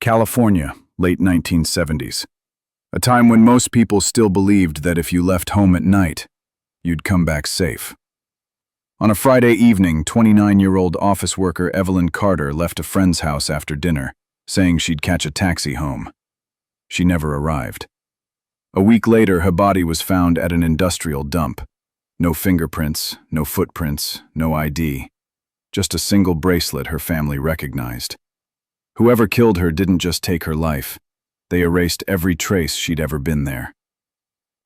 California, late 1970s. A time when most people still believed that if you left home at night, you'd come back safe. On a Friday evening, 29-year-old office worker Evelyn Carter left a friend's house after dinner, saying she'd catch a taxi home. She never arrived. A week later, her body was found at an industrial dump. No fingerprints, no footprints, no ID. Just a single bracelet her family recognized. Whoever killed her didn't just take her life. They erased every trace she'd ever been there.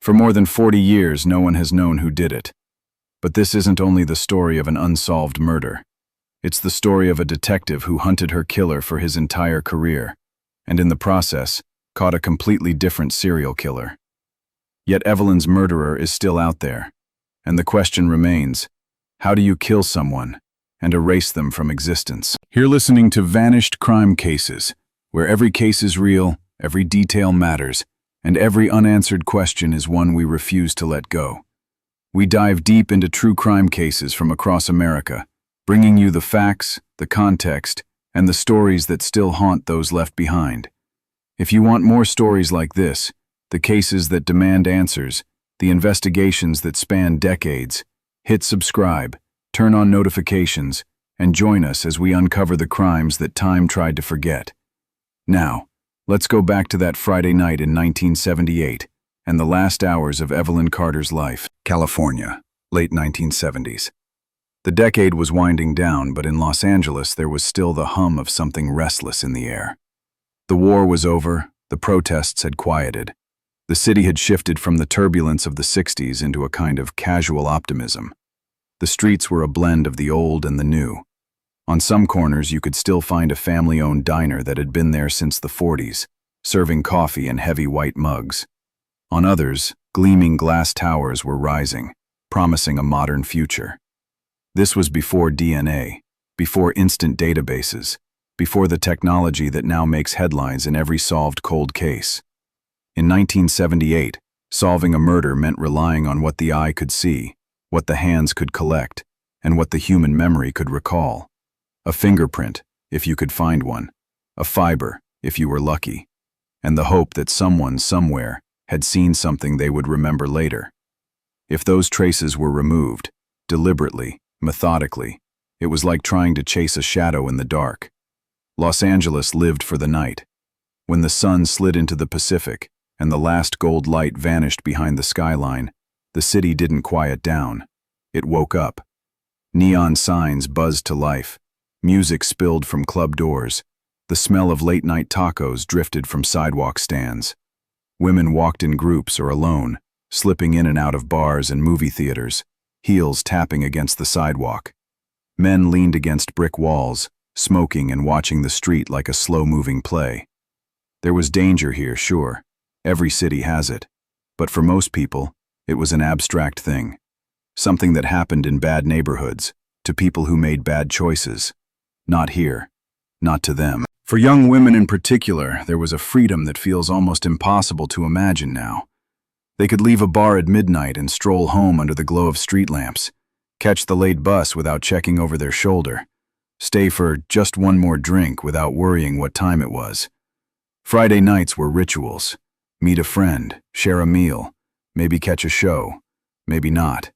For more than 40 years, no one has known who did it. But this isn't only the story of an unsolved murder. It's the story of a detective who hunted her killer for his entire career, and in the process, caught a completely different serial killer. Yet Evelyn's murderer is still out there, and the question remains, how do you kill someone and erase them from existence? You're listening to Vanished Crime Cases, where every case is real, every detail matters, and every unanswered question is one we refuse to let go. We dive deep into true crime cases from across America, bringing you the facts, the context, and the stories that still haunt those left behind. If you want more stories like this, the cases that demand answers, the investigations that span decades, hit subscribe, turn on notifications, and join us as we uncover the crimes that time tried to forget. Now, let's go back to that Friday night in 1978 and the last hours of Evelyn Carter's life. California, late 1970s. The decade was winding down, but in Los Angeles there was still the hum of something restless in the air. The war was over, the protests had quieted. The city had shifted from the turbulence of the 60s into a kind of casual optimism. The streets were a blend of the old and the new. On some corners you could still find a family-owned diner that had been there since the 40s, serving coffee in heavy white mugs. On others, gleaming glass towers were rising, promising a modern future. This was before DNA, before instant databases, before the technology that now makes headlines in every solved cold case. In 1978, solving a murder meant relying on what the eye could see, what the hands could collect, and what the human memory could recall. A fingerprint, if you could find one, a fiber, if you were lucky, and the hope that someone somewhere had seen something they would remember later. If those traces were removed, deliberately, methodically, it was like trying to chase a shadow in the dark. Los Angeles lived for the night. When the sun slid into the Pacific and the last gold light vanished behind the skyline, the city didn't quiet down. It woke up. Neon signs buzzed to life. Music spilled from club doors. The smell of late-night tacos drifted from sidewalk stands. Women walked in groups or alone, slipping in and out of bars and movie theaters, heels tapping against the sidewalk. Men leaned against brick walls, smoking and watching the street like a slow-moving play. There was danger here, sure. Every city has it. But for most people, it was an abstract thing. Something that happened in bad neighborhoods, to people who made bad choices. Not here. Not to them. For young women in particular, there was a freedom that feels almost impossible to imagine now. They could leave a bar at midnight and stroll home under the glow of street lamps, catch the late bus without checking over their shoulder, stay for just one more drink without worrying what time it was. Friday nights were rituals. Meet a friend, share a meal, maybe catch a show, maybe not.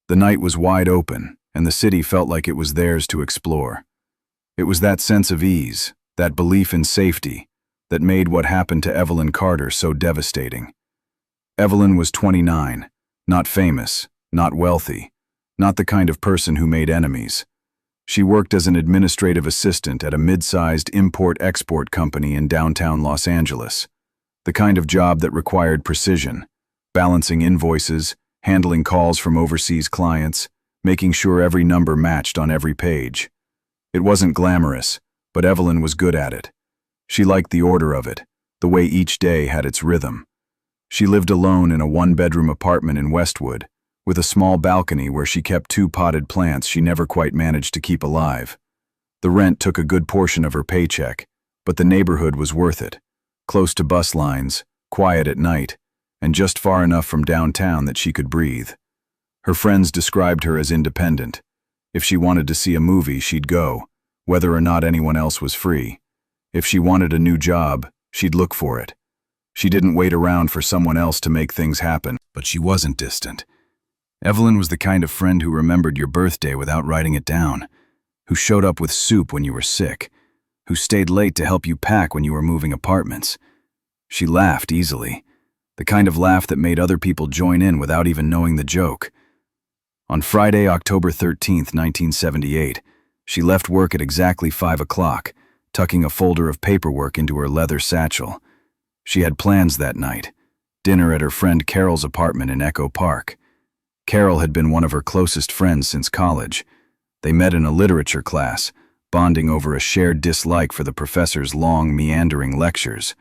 The night was wide open, and the city felt like it was theirs to explore. It was that sense of ease, that belief in safety, that made what happened to Evelyn Carter so devastating. Evelyn was 29, not famous, not wealthy, not the kind of person who made enemies. She worked as an administrative assistant at a mid-sized import-export company in downtown Los Angeles, the kind of job that required precision, balancing invoices, handling calls from overseas clients, making sure every number matched on every page. It wasn't glamorous, but Evelyn was good at it. She liked the order of it, the way each day had its rhythm. She lived alone in a one-bedroom apartment in Westwood, with a small balcony where she kept 2 potted plants she never quite managed to keep alive. The rent took a good portion of her paycheck, but the neighborhood was worth it. Close to bus lines, quiet at night, and just far enough from downtown that she could breathe. Her friends described her as independent. If she wanted to see a movie, she'd go, whether or not anyone else was free. If she wanted a new job, she'd look for it. She didn't wait around for someone else to make things happen, but she wasn't distant. Evelyn was the kind of friend who remembered your birthday without writing it down, who showed up with soup when you were sick, who stayed late to help you pack when you were moving apartments. She laughed easily, the kind of laugh that made other people join in without even knowing the joke. On Friday, October 13th, 1978, she left work at exactly 5 o'clock, tucking a folder of paperwork into her leather satchel. She had plans that night, dinner at her friend Carol's apartment in Echo Park. Carol had been one of her closest friends since college. They met in a literature class, bonding over a shared dislike for the professor's long, meandering lectures.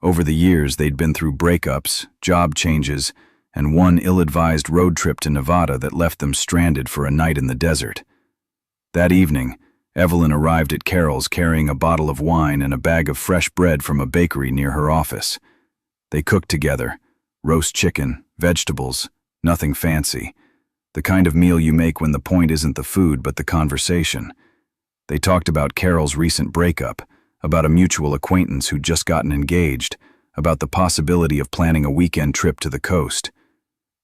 Over the years, they'd been through breakups, job changes, and one ill-advised road trip to Nevada that left them stranded for a night in the desert. That evening, Evelyn arrived at Carol's carrying a bottle of wine and a bag of fresh bread from a bakery near her office. They cooked together, roast chicken, vegetables, nothing fancy. The kind of meal you make when the point isn't the food but the conversation. They talked about Carol's recent breakup, about a mutual acquaintance who'd just gotten engaged, about the possibility of planning a weekend trip to the coast.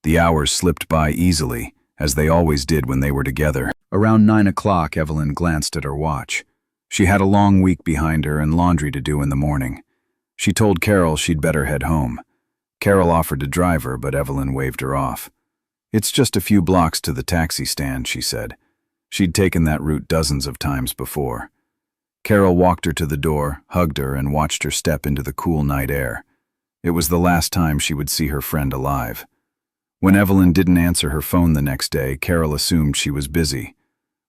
The hours slipped by easily, as they always did when they were together. Around 9 o'clock, Evelyn glanced at her watch. She had a long week behind her and laundry to do in the morning. She told Carol she'd better head home. Carol offered to drive her, but Evelyn waved her off. "It's just a few blocks to the taxi stand," she said. She'd taken that route dozens of times before. Carol walked her to the door, hugged her, and watched her step into the cool night air. It was the last time she would see her friend alive. When Evelyn didn't answer her phone the next day, Carol assumed she was busy.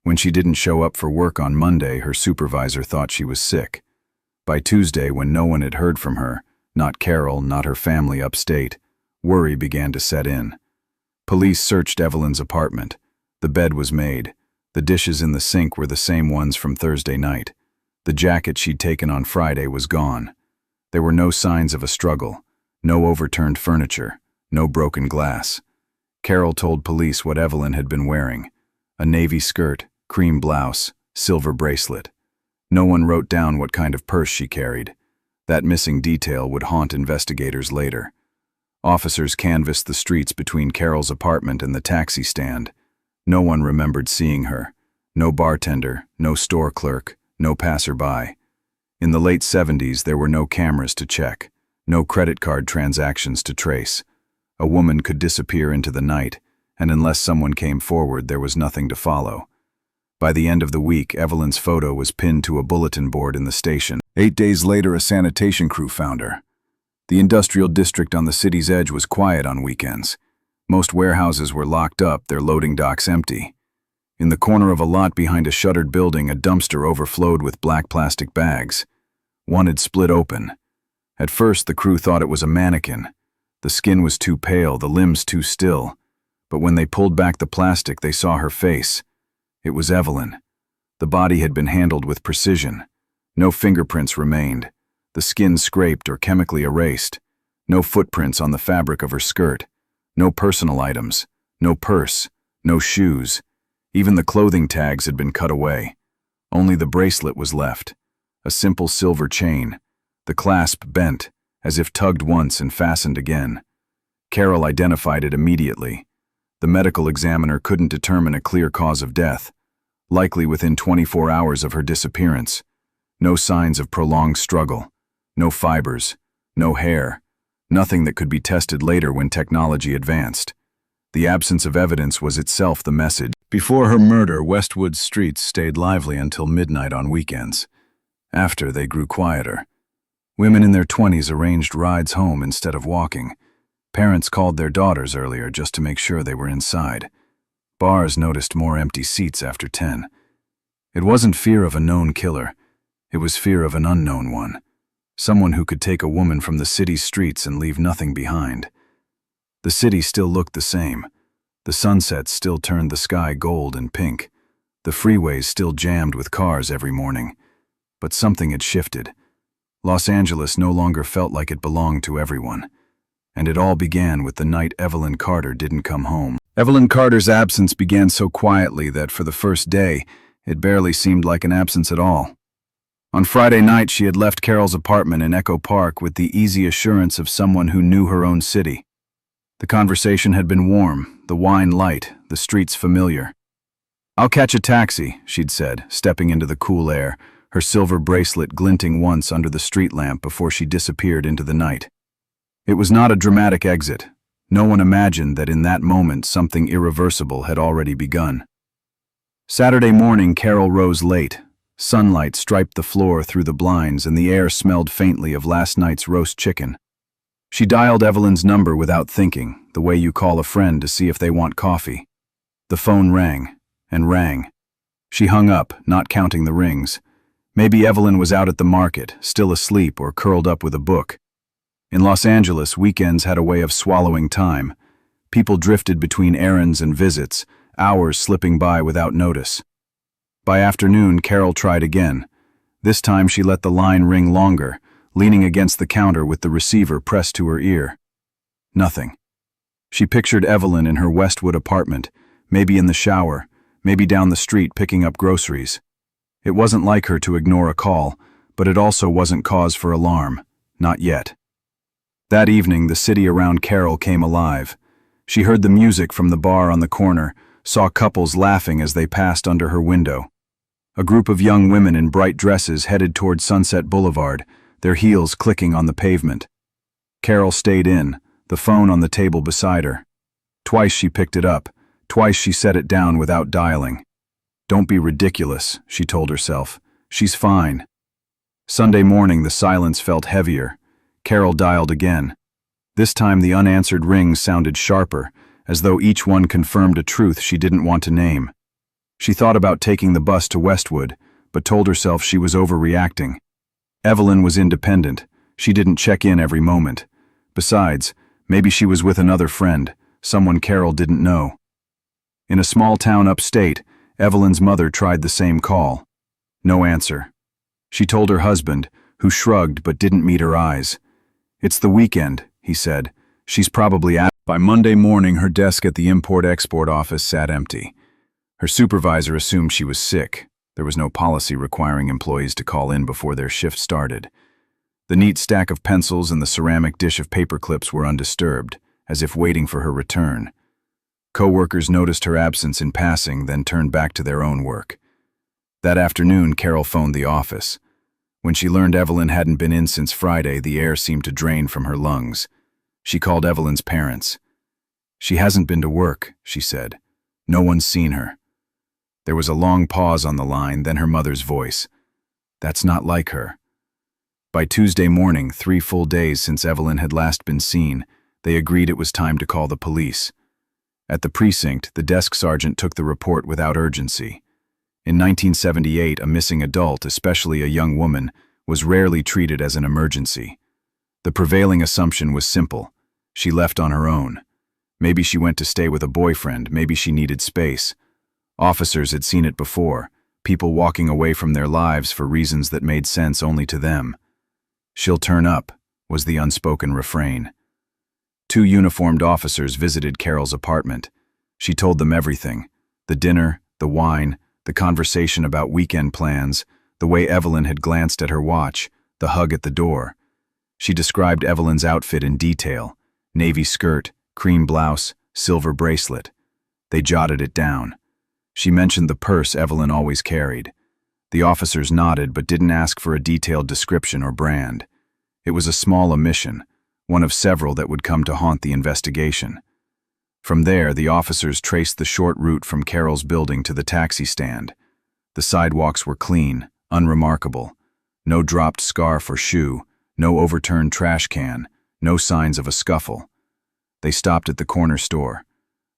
When she didn't show up for work on Monday, her supervisor thought she was sick. By Tuesday, when no one had heard from her, not Carol, not her family upstate, worry began to set in. Police searched Evelyn's apartment. The bed was made. The dishes in the sink were the same ones from Thursday night. The jacket she'd taken on Friday was gone. There were no signs of a struggle, no overturned furniture, no broken glass. Carol told police what Evelyn had been wearing: a navy skirt, cream blouse, silver bracelet. No one wrote down what kind of purse she carried. That missing detail would haunt investigators later. Officers canvassed the streets between Carol's apartment and the taxi stand. No one remembered seeing her. No bartender, no store clerk, no passerby. In the late 70s, there were no cameras to check, no credit card transactions to trace. A woman could disappear into the night, and unless someone came forward, there was nothing to follow. By the end of the week, Evelyn's photo was pinned to a bulletin board in the station. 8 days later, a sanitation crew found her. The industrial district on the city's edge was quiet on weekends. Most warehouses were locked up, their loading docks empty. In the corner of a lot behind a shuttered building, a dumpster overflowed with black plastic bags. One had split open. At first, the crew thought it was a mannequin. The skin was too pale, the limbs too still. But when they pulled back the plastic, they saw her face. It was Evelyn. The body had been handled with precision. No fingerprints remained. The skin scraped or chemically erased. No footprints on the fabric of her skirt. No personal items. No purse. No shoes. Even the clothing tags had been cut away. Only the bracelet was left. A simple silver chain. The clasp bent, as if tugged once and fastened again. Carol identified it immediately. The medical examiner couldn't determine a clear cause of death. Likely within 24 hours of her disappearance. No signs of prolonged struggle. No fibers. No hair. Nothing that could be tested later when technology advanced. The absence of evidence was itself the message. Before her murder, Westwood's streets stayed lively until midnight on weekends. After, they grew quieter. Women in their 20s arranged rides home instead of walking. Parents called their daughters earlier just to make sure they were inside. Bars noticed more empty seats after 10. It wasn't fear of a known killer. It was fear of an unknown one. Someone who could take a woman from the city's streets and leave nothing behind. The city still looked the same. The sunsets still turned the sky gold and pink. The freeways still jammed with cars every morning. But something had shifted. Los Angeles no longer felt like it belonged to everyone. And it all began with the night Evelyn Carter didn't come home. Evelyn Carter's absence began so quietly that for the first day, it barely seemed like an absence at all. On Friday night, she had left Carol's apartment in Echo Park with the easy assurance of someone who knew her own city. The conversation had been warm, the wine light, the streets familiar. "I'll catch a taxi," she'd said, stepping into the cool air, her silver bracelet glinting once under the street lamp before she disappeared into the night. It was not a dramatic exit. No one imagined that in that moment something irreversible had already begun. Saturday morning, Carol rose late. Sunlight striped the floor through the blinds and the air smelled faintly of last night's roast chicken. She dialed Evelyn's number without thinking, the way you call a friend to see if they want coffee. The phone rang and rang. She hung up, not counting the rings. Maybe Evelyn was out at the market, still asleep or curled up with a book. In Los Angeles, weekends had a way of swallowing time. People drifted between errands and visits, hours slipping by without notice. By afternoon, Carol tried again. This time she let the line ring longer, leaning against the counter with the receiver pressed to her ear. Nothing. She pictured Evelyn in her Westwood apartment, maybe in the shower, maybe down the street picking up groceries. It wasn't like her to ignore a call, but it also wasn't cause for alarm. Not yet. That evening, the city around Carol came alive. She heard the music from the bar on the corner, saw couples laughing as they passed under her window. A group of young women in bright dresses headed toward Sunset Boulevard, their heels clicking on the pavement. Carol stayed in, the phone on the table beside her. Twice she picked it up, twice she set it down without dialing. "Don't be ridiculous," she told herself. "She's fine." Sunday morning, the silence felt heavier. Carol dialed again. This time the unanswered rings sounded sharper, as though each one confirmed a truth she didn't want to name. She thought about taking the bus to Westwood, but told herself she was overreacting. Evelyn was independent. She didn't check in every moment. Besides, maybe she was with another friend, someone Carol didn't know. In a small town upstate, Evelyn's mother tried the same call. No answer. She told her husband, who shrugged but didn't meet her eyes. "It's the weekend," he said. "She's probably out." By Monday morning, her desk at the Import-Export office sat empty. Her supervisor assumed she was sick. There was no policy requiring employees to call in before their shift started. The neat stack of pencils and the ceramic dish of paper clips were undisturbed, as if waiting for her return. Co-workers noticed her absence in passing, then turned back to their own work. That afternoon, Carol phoned the office. When she learned Evelyn hadn't been in since Friday, the air seemed to drain from her lungs. She called Evelyn's parents. "She hasn't been to work," she said. "No one's seen her." There was a long pause on the line, then her mother's voice. "That's not like her." By Tuesday morning, 3 full days since Evelyn had last been seen, they agreed it was time to call the police. At the precinct, the desk sergeant took the report without urgency. In 1978, a missing adult, especially a young woman, was rarely treated as an emergency. The prevailing assumption was simple. She left on her own. Maybe she went to stay with a boyfriend, maybe she needed space. Officers had seen it before, people walking away from their lives for reasons that made sense only to them. "She'll turn up," was the unspoken refrain. 2 uniformed officers visited Carol's apartment. She told them everything: the dinner, the wine, the conversation about weekend plans, the way Evelyn had glanced at her watch, the hug at the door. She described Evelyn's outfit in detail: navy skirt, cream blouse, silver bracelet. They jotted it down. She mentioned the purse Evelyn always carried. The officers nodded but didn't ask for a detailed description or brand. It was a small omission, one of several that would come to haunt the investigation. From there, the officers traced the short route from Carol's building to the taxi stand. The sidewalks were clean, unremarkable. No dropped scarf or shoe, no overturned trash can, no signs of a scuffle. They stopped at the corner store.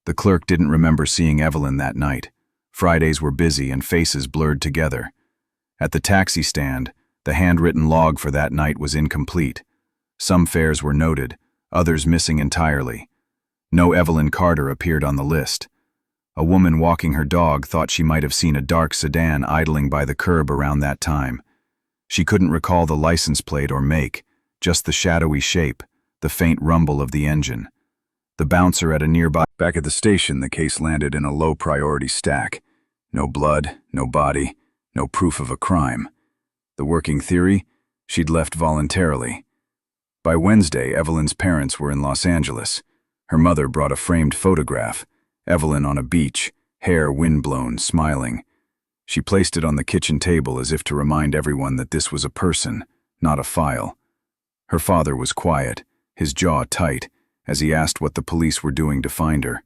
The clerk didn't remember seeing Evelyn that night. Fridays were busy and faces blurred together. At the taxi stand, the handwritten log for that night was incomplete. Some fares were noted, others missing entirely. No Evelyn Carter appeared on the list. A woman walking her dog thought she might have seen a dark sedan idling by the curb around that time. She couldn't recall the license plate or make, just the shadowy shape, the faint rumble of the engine. The bouncer at a nearby... Back at the station, the case landed in a low-priority stack. No blood, no body, no proof of a crime. The working theory? She'd left voluntarily. By Wednesday, Evelyn's parents were in Los Angeles. Her mother brought a framed photograph, Evelyn on a beach, hair windblown, smiling. She placed it on the kitchen table as if to remind everyone that this was a person, not a file. Her father was quiet, his jaw tight, as he asked what the police were doing to find her.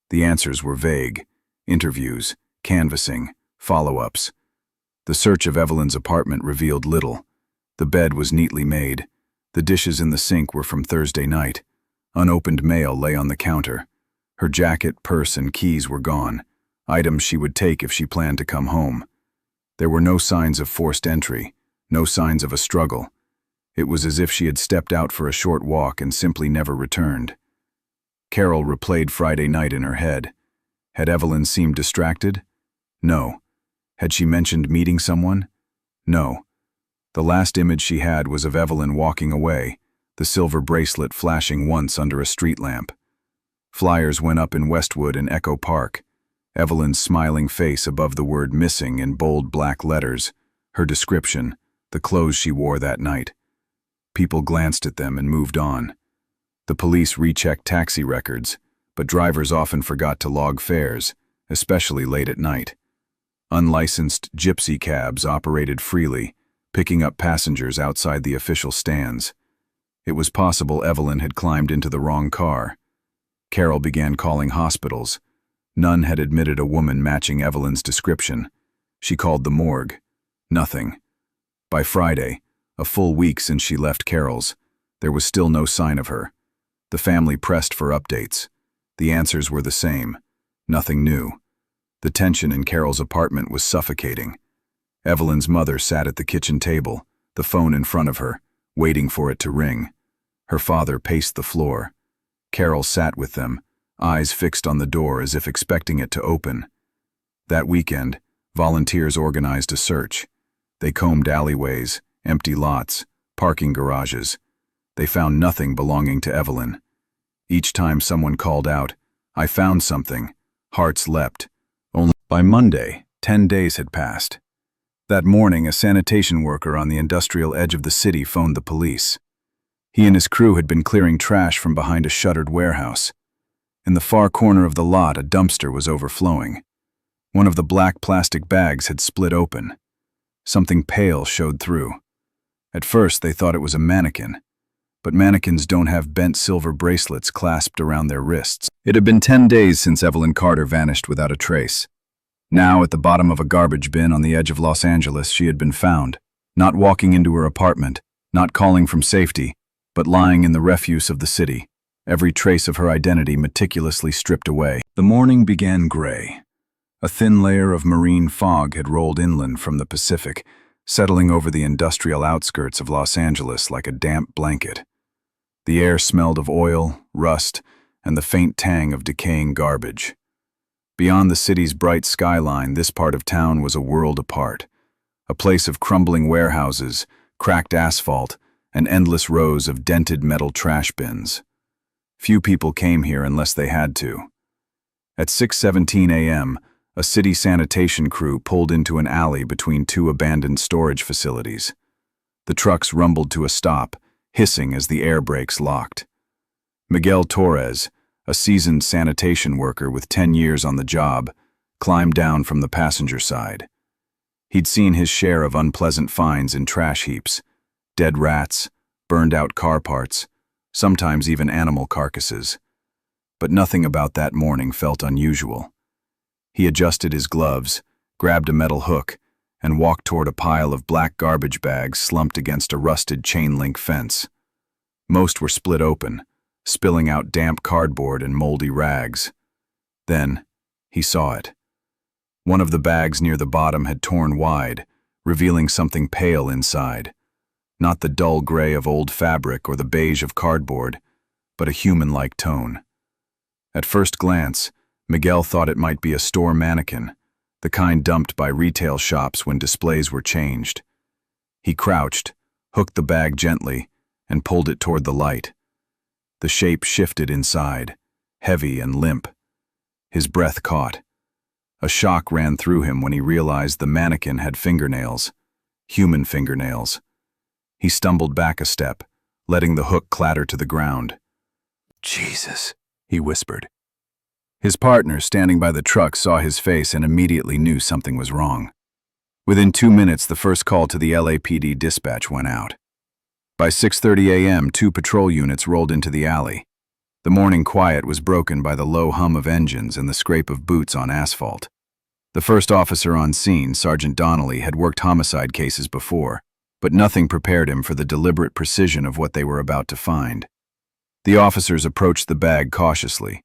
The answers were vague: interviews, canvassing, follow-ups. The search of Evelyn's apartment revealed little. The bed was neatly made. The dishes in the sink were from Thursday night. Unopened mail lay on the counter. Her jacket, purse, and keys were gone, items she would take if she planned to come home. There were no signs of forced entry, no signs of a struggle. It was as if she had stepped out for a short walk and simply never returned. Carol replayed Friday night in her head. Had Evelyn seemed distracted? No. Had she mentioned meeting someone? No. The last image she had was of Evelyn walking away, the silver bracelet flashing once under a street lamp. Flyers went up in Westwood and Echo Park. Evelyn's smiling face above the word missing in bold black letters, her description, the clothes she wore that night. People glanced at them and moved on. The police rechecked taxi records, but drivers often forgot to log fares, especially late at night. Unlicensed gypsy cabs operated freely, picking up passengers outside the official stands. It was possible Evelyn had climbed into the wrong car. Carol began calling hospitals. None had admitted a woman matching Evelyn's description. She called the morgue. Nothing. By Friday, a full week since she left Carol's, there was still no sign of her. The family pressed for updates. The answers were the same. Nothing new. The tension in Carol's apartment was suffocating. Evelyn's mother sat at the kitchen table, the phone in front of her, waiting for it to ring. Her father paced the floor. Carol sat with them, eyes fixed on the door as if expecting it to open. That weekend, volunteers organized a search. They combed alleyways, empty lots, parking garages. They found nothing belonging to Evelyn. Each time someone called out, "I found something," hearts leapt. Only by Monday, 10 days had passed. That morning, a sanitation worker on the industrial edge of the city phoned the police. He and his crew had been clearing trash from behind a shuttered warehouse. In the far corner of the lot, a dumpster was overflowing. One of the black plastic bags had split open. Something pale showed through. At first, they thought it was a mannequin. But mannequins don't have bent silver bracelets clasped around their wrists. It had been 10 days since Evelyn Carter vanished without a trace. Now, at the bottom of a garbage bin on the edge of Los Angeles, she had been found, not walking into her apartment, not calling from safety, but lying in the refuse of the city, every trace of her identity meticulously stripped away. The morning began gray. A thin layer of marine fog had rolled inland from the Pacific, settling over the industrial outskirts of Los Angeles like a damp blanket. The air smelled of oil, rust, and the faint tang of decaying garbage. Beyond the city's bright skyline, this part of town was a world apart, a place of crumbling warehouses, cracked asphalt, and endless rows of dented metal trash bins. Few people came here unless they had to. At 6:17 a.m., a city sanitation crew pulled into an alley between two abandoned storage facilities. The trucks rumbled to a stop, hissing as the air brakes locked. Miguel Torres, a seasoned sanitation worker with 10 years on the job, climbed down from the passenger side. He'd seen his share of unpleasant finds in trash heaps: dead rats, burned-out car parts, sometimes even animal carcasses. But nothing about that morning felt unusual. He adjusted his gloves, grabbed a metal hook, and walked toward a pile of black garbage bags slumped against a rusted chain-link fence. Most were split open, spilling out damp cardboard and moldy rags. Then, he saw it. One of the bags near the bottom had torn wide, revealing something pale inside. Not the dull gray of old fabric or the beige of cardboard, but a human-like tone. At first glance, Miguel thought it might be a store mannequin, the kind dumped by retail shops when displays were changed. He crouched, hooked the bag gently, and pulled it toward the light. The shape shifted inside, heavy and limp. His breath caught. A shock ran through him when he realized the mannequin had fingernails. human fingernails. He stumbled back a step, letting the hook clatter to the ground. "Jesus," he whispered. His partner, standing by the truck, saw his face and immediately knew something was wrong. Within 2 minutes, the first call to the LAPD dispatch went out. By 6:30 a.m., 2 patrol units rolled into the alley. The morning quiet was broken by the low hum of engines and the scrape of boots on asphalt. The first officer on scene, Sergeant Donnelly, had worked homicide cases before, but nothing prepared him for the deliberate precision of what they were about to find. The officers approached the bag cautiously.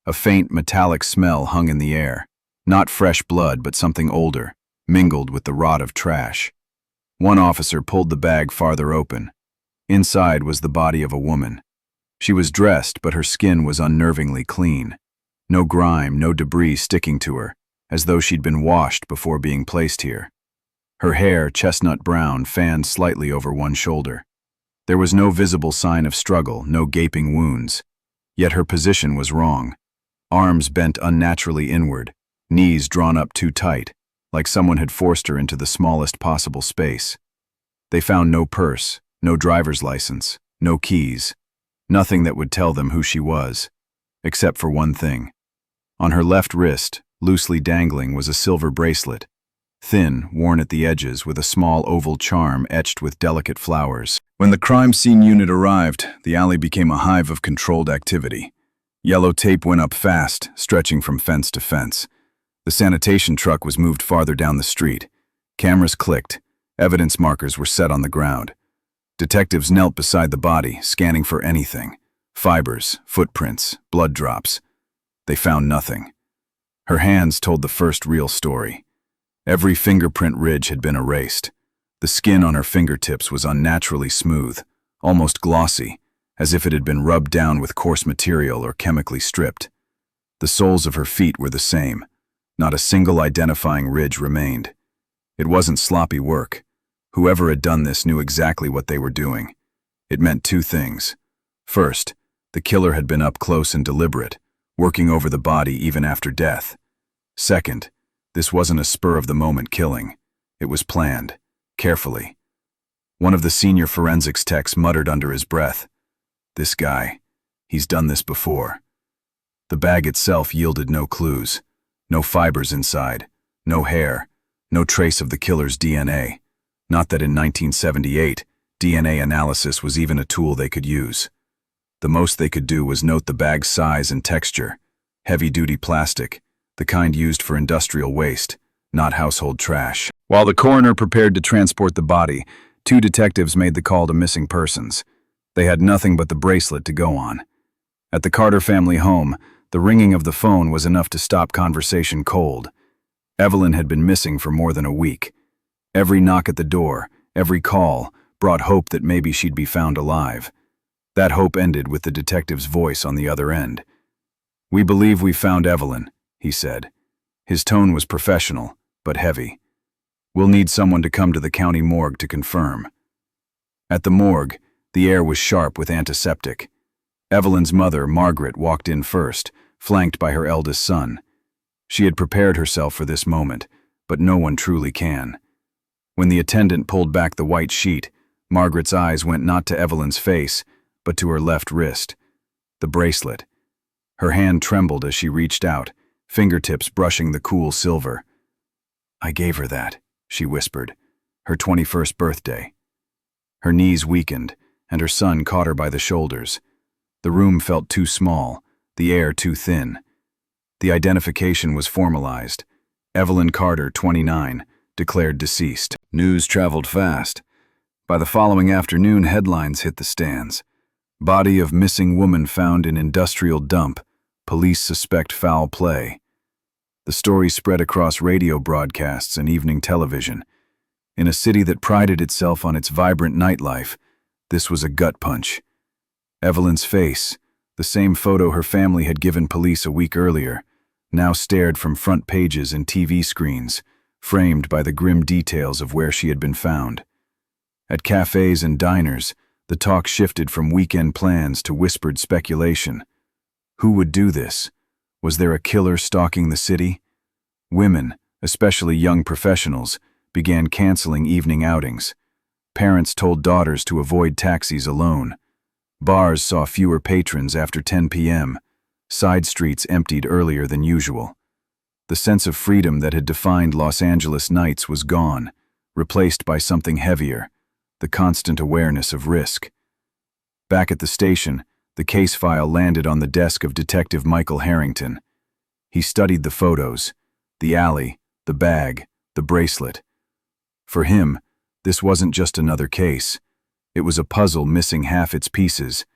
A faint metallic smell hung in the air, not fresh blood but something older, mingled with the rot of trash. One officer pulled the bag farther open. Inside was the body of a woman. She was dressed, but her skin was unnervingly clean. No grime, no debris sticking to her, as though she'd been washed before being placed here. Her hair, chestnut brown, fanned slightly over one shoulder. There was no visible sign of struggle, no gaping wounds. Yet her position was wrong. Arms bent unnaturally inward, knees drawn up too tight, like someone had forced her into the smallest possible space. They found no purse, no driver's license, no keys, nothing that would tell them who she was, except for one thing. On her left wrist, loosely dangling, was a silver bracelet, thin, worn at the edges, with a small oval charm etched with delicate flowers. When the crime scene unit arrived, the alley became a hive of controlled activity. Yellow tape went up fast, stretching from fence to fence. The sanitation truck was moved farther down the street. Cameras clicked. Evidence markers were set on the ground. Detectives knelt beside the body, scanning for anything. Fibers, footprints, blood drops. They found nothing. Her hands told the first real story. Every fingerprint ridge had been erased. The skin on her fingertips was unnaturally smooth, almost glossy, as if it had been rubbed down with coarse material or chemically stripped. The soles of her feet were the same. Not a single identifying ridge remained. It wasn't sloppy work. Whoever had done this knew exactly what they were doing. It meant 2 things. First, the killer had been up close and deliberate, working over the body even after death. Second, this wasn't a spur-of-the-moment killing. It was planned, carefully. One of the senior forensics techs muttered under his breath, "This guy, he's done this before." The bag itself yielded no clues. No fibers inside, no hair, no trace of the killer's DNA. Not that in 1978, DNA analysis was even a tool they could use. The most they could do was note the bag's size and texture. Heavy-duty plastic, the kind used for industrial waste, not household trash. While the coroner prepared to transport the body, 2 detectives made the call to missing persons. They had nothing but the bracelet to go on. At the Carter family home, the ringing of the phone was enough to stop conversation cold. Evelyn had been missing for more than a week. Every knock at the door, every call, brought hope that maybe she'd be found alive. That hope ended with the detective's voice on the other end. "We believe we found Evelyn," he said. His tone was professional, but heavy. "We'll need someone to come to the county morgue to confirm." At the morgue, the air was sharp with antiseptic. Evelyn's mother, Margaret, walked in first, flanked by her eldest son. She had prepared herself for this moment, but no one truly can. When the attendant pulled back the white sheet, Margaret's eyes went not to Evelyn's face, but to her left wrist. The bracelet. Her hand trembled as she reached out, fingertips brushing the cool silver. "I gave her that," she whispered, "her 21st birthday." Her knees weakened, and her son caught her by the shoulders. The room felt too small, the air too thin. The identification was formalized. Evelyn Carter, 29, declared deceased. News traveled fast. By the following afternoon, headlines hit the stands. Body of missing woman found in industrial dump. Police suspect foul play. The story spread across radio broadcasts and evening television. In a city that prided itself on its vibrant nightlife, this was a gut punch. Evelyn's face, the same photo her family had given police a week earlier, now stared from front pages and TV screens, framed by the grim details of where she had been found. At cafes and diners, the talk shifted from weekend plans to whispered speculation. Who would do this? Was there a killer stalking the city? Women, especially young professionals, began canceling evening outings. Parents told daughters to avoid taxis alone. Bars saw fewer patrons after 10 p.m. Side streets emptied earlier than usual. The sense of freedom that had defined Los Angeles nights was gone, replaced by something heavier, the constant awareness of risk. Back at the station, the case file landed on the desk of Detective Michael Harrington. He studied the photos, the alley, the bag, the bracelet. For him, this wasn't just another case. It was a puzzle missing half its pieces,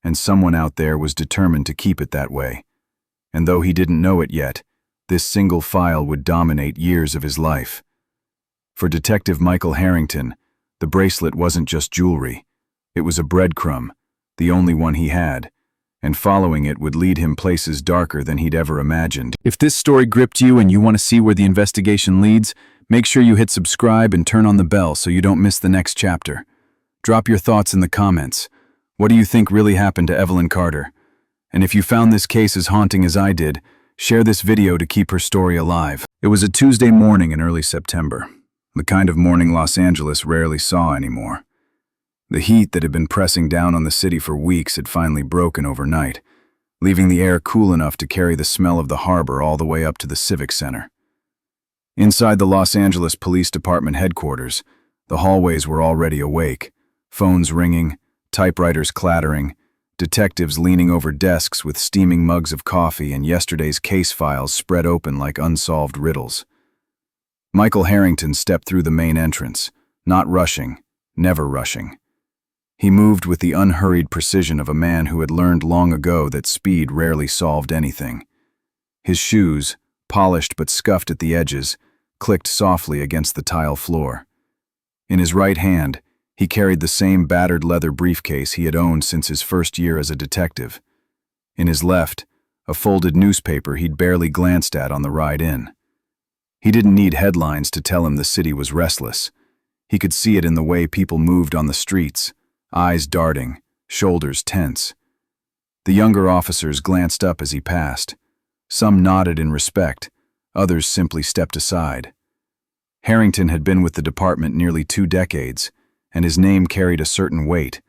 and someone out there was determined to keep it that way. And though he didn't know it yet, this single file would dominate years of his life. For Detective Michael Harrington, the bracelet wasn't just jewelry. It was a breadcrumb, the only one he had, and following it would lead him places darker than he'd ever imagined. If this story gripped you and you want to see where the investigation leads, make sure you hit subscribe and turn on the bell so you don't miss the next chapter. Drop your thoughts in the comments. What do you think really happened to Evelyn Carter? And if you found this case as haunting as I did, share this video to keep her story alive. It was a Tuesday morning in early September, the kind of morning Los Angeles rarely saw anymore. The heat that had been pressing down on the city for weeks had finally broken overnight, leaving the air cool enough to carry the smell of the harbor all the way up to the Civic Center. Inside the Los Angeles Police Department headquarters, the hallways were already awake, phones ringing, typewriters clattering, detectives leaning over desks with steaming mugs of coffee and yesterday's case files spread open like unsolved riddles. Michael Harrington stepped through the main entrance, not rushing, never rushing. He moved with the unhurried precision of a man who had learned long ago that speed rarely solved anything. His shoes, polished but scuffed at the edges, clicked softly against the tile floor. In his right hand, he carried the same battered leather briefcase he had owned since his first year as a detective. In his left, a folded newspaper he'd barely glanced at on the ride in. He didn't need headlines to tell him the city was restless. He could see it in the way people moved on the streets, eyes darting, shoulders tense. The younger officers glanced up as he passed. Some nodded in respect, others simply stepped aside. Harrington had been with the department nearly 2 decades, and his name carried a certain weight,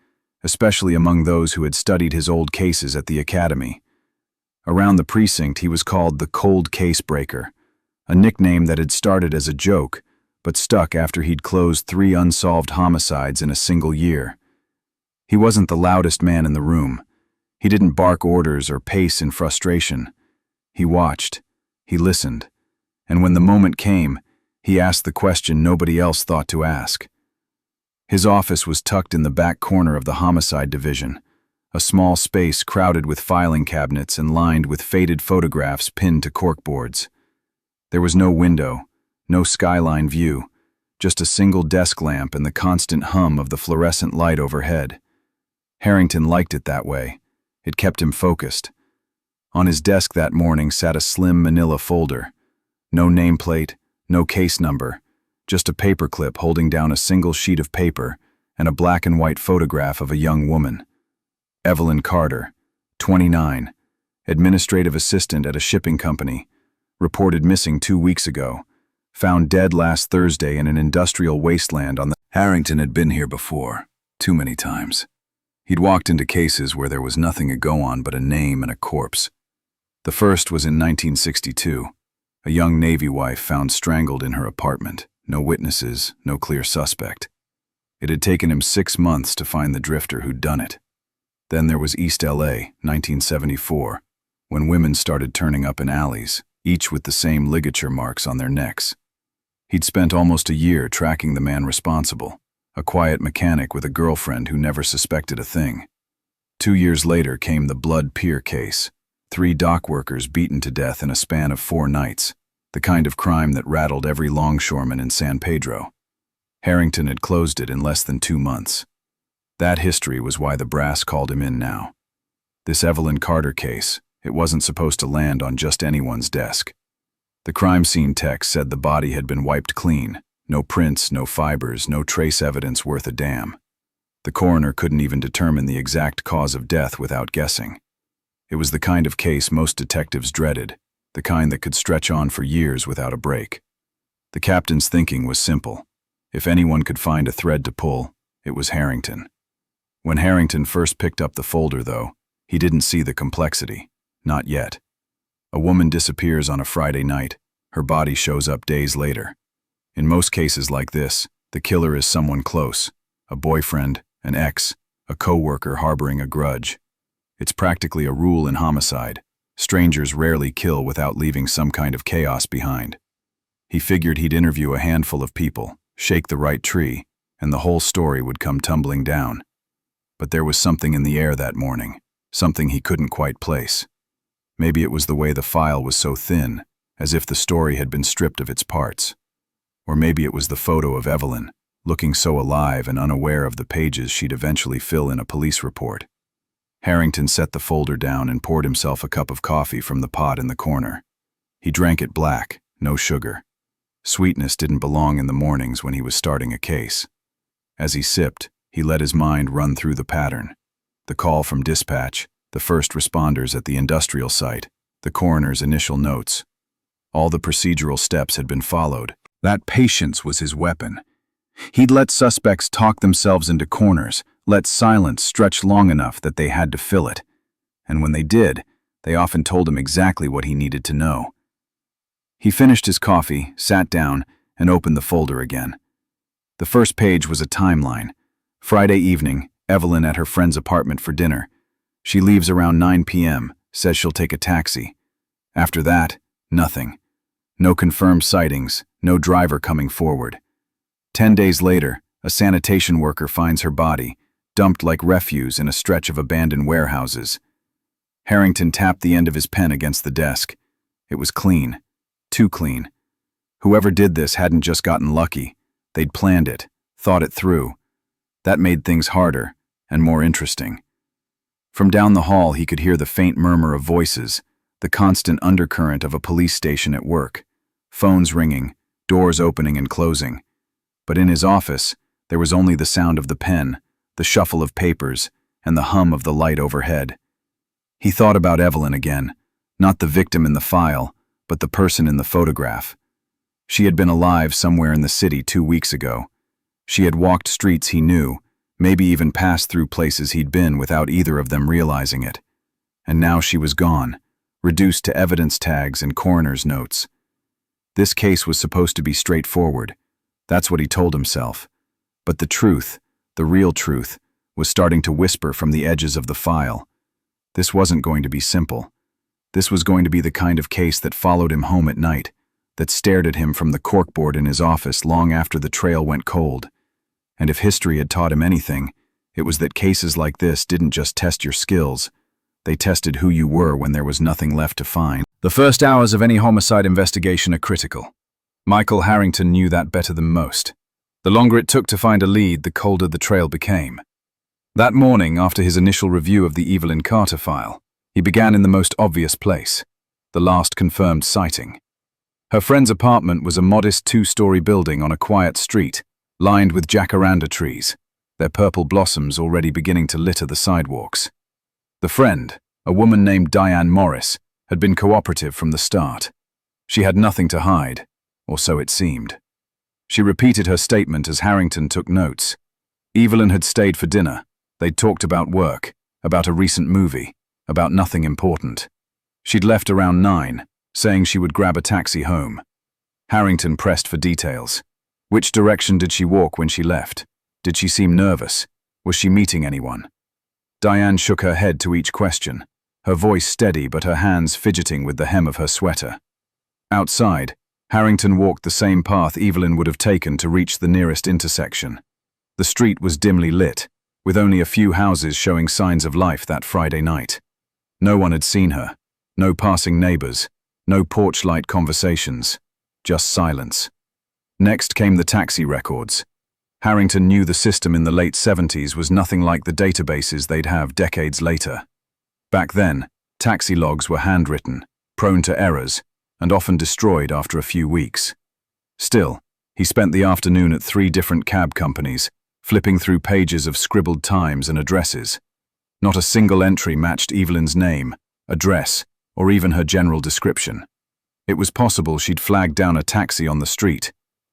especially among those who had studied his old cases at the academy. Around the precinct, he was called the Cold Case Breaker, a nickname that had started as a joke, but stuck after he'd closed 3 unsolved homicides in a single year. He wasn't the loudest man in the room. He didn't bark orders or pace in frustration. He watched, he listened, and when the moment came, he asked the question nobody else thought to ask. His office was tucked in the back corner of the homicide division, a small space crowded with filing cabinets and lined with faded photographs pinned to corkboards. There was no window, no skyline view, just a single desk lamp and the constant hum of the fluorescent light overhead. Harrington liked it that way. It kept him focused. On his desk that morning sat a slim manila folder. No nameplate, no case number, just a paperclip holding down a single sheet of paper and a black and white photograph of a young woman. Evelyn Carter, 29, administrative assistant at a shipping company, reported missing 2 weeks ago, found dead last Thursday in an industrial wasteland on the... Harrington had been here before, too many times. He'd walked into cases where there was nothing to go on but a name and a corpse. The first was in 1962, a young Navy wife found strangled in her apartment. No witnesses, no clear suspect. It had taken him 6 months to find the drifter who'd done it. Then there was East LA, 1974, when women started turning up in alleys, each with the same ligature marks on their necks. He'd spent almost a year tracking the man responsible, a quiet mechanic with a girlfriend who never suspected a thing. 2 years later came the Blood Pier case, 3 dock workers beaten to death in a span of 4 nights. The kind of crime that rattled every longshoreman in San Pedro. Harrington had closed it in less than 2 months. That history was why the brass called him in now. This Evelyn Carter case, it wasn't supposed to land on just anyone's desk. The crime scene tech said the body had been wiped clean, no prints, no fibers, no trace evidence worth a damn. The coroner couldn't even determine the exact cause of death without guessing. It was the kind of case most detectives dreaded, the kind that could stretch on for years without a break. The captain's thinking was simple. If anyone could find a thread to pull, it was Harrington. When Harrington first picked up the folder, though, he didn't see the complexity. Not yet. A woman disappears on a Friday night. Her body shows up days later. In most cases like this, the killer is someone close, a boyfriend, an ex, a co-worker harboring a grudge. It's practically a rule in homicide. Strangers rarely kill without leaving some kind of chaos behind. He figured he'd interview a handful of people, shake the right tree, and the whole story would come tumbling down. But there was something in the air that morning, something he couldn't quite place. Maybe it was the way the file was so thin, as if the story had been stripped of its parts. Or maybe it was the photo of Evelyn, looking so alive and unaware of the pages she'd eventually fill in a police report. Harrington set the folder down and poured himself a cup of coffee from the pot in the corner. He drank it black, no sugar. Sweetness didn't belong in the mornings when he was starting a case. As he sipped, he let his mind run through the pattern. The call from dispatch, the first responders at the industrial site, the coroner's initial notes. All the procedural steps had been followed. That patience was his weapon. He'd let suspects talk themselves into corners, let silence stretch long enough that they had to fill it. And when they did, they often told him exactly what he needed to know. He finished his coffee, sat down, and opened the folder again. The first page was a timeline. Friday evening, Evelyn at her friend's apartment for dinner. She leaves around 9 p.m., says she'll take a taxi. After that, nothing. No confirmed sightings, no driver coming forward. 10 days later, a sanitation worker finds her body, dumped like refuse in a stretch of abandoned warehouses. Harrington tapped the end of his pen against the desk. It was clean. Too clean. Whoever did this hadn't just gotten lucky. They'd planned it, thought it through. That made things harder and more interesting. From down the hall, he could hear the faint murmur of voices, the constant undercurrent of a police station at work. Phones ringing, doors opening and closing. But in his office, there was only the sound of the pen, the shuffle of papers, and the hum of the light overhead. He thought about Evelyn again, not the victim in the file, but the person in the photograph. She had been alive somewhere in the city 2 weeks ago. She had walked streets he knew, maybe even passed through places he'd been without either of them realizing it. And now she was gone, reduced to evidence tags and coroner's notes. This case was supposed to be straightforward. That's what he told himself. But the truth, the real truth, was starting to whisper from the edges of the file. This wasn't going to be simple. This was going to be the kind of case that followed him home at night, that stared at him from the corkboard in his office long after the trail went cold. And if history had taught him anything, it was that cases like this didn't just test your skills. They tested who you were when there was nothing left to find. The first hours of any homicide investigation are critical. Michael Harrington knew that better than most. The longer it took to find a lead, the colder the trail became. That morning, after his initial review of the Evelyn Carter file, he began in the most obvious place, the last confirmed sighting. Her friend's apartment was a modest 2-story building on a quiet street, lined with jacaranda trees, their purple blossoms already beginning to litter the sidewalks. The friend, a woman named Diane Morris, had been cooperative from the start. She had nothing to hide, or so it seemed. She repeated her statement as Harrington took notes. Evelyn had stayed for dinner. They'd talked about work, about a recent movie, about nothing important. She'd left around 9, saying she would grab a taxi home. Harrington pressed for details. Which direction did she walk when she left? Did she seem nervous? Was she meeting anyone? Diane shook her head to each question, her voice steady but her hands fidgeting with the hem of her sweater. Outside, Harrington walked the same path Evelyn would have taken to reach the nearest intersection. The street was dimly lit, with only a few houses showing signs of life that Friday night. No one had seen her, no passing neighbors, no porch light conversations, just silence. Next came the taxi records. Harrington knew the system in the late 70s was nothing like the databases they'd have decades later. Back then, taxi logs were handwritten, prone to errors, and often destroyed after a few weeks. Still, he spent the afternoon at 3 different cab companies, flipping through pages of scribbled times and addresses. Not a single entry matched Evelyn's name, address, or even her general description. It was possible she'd flagged down a taxi on the street,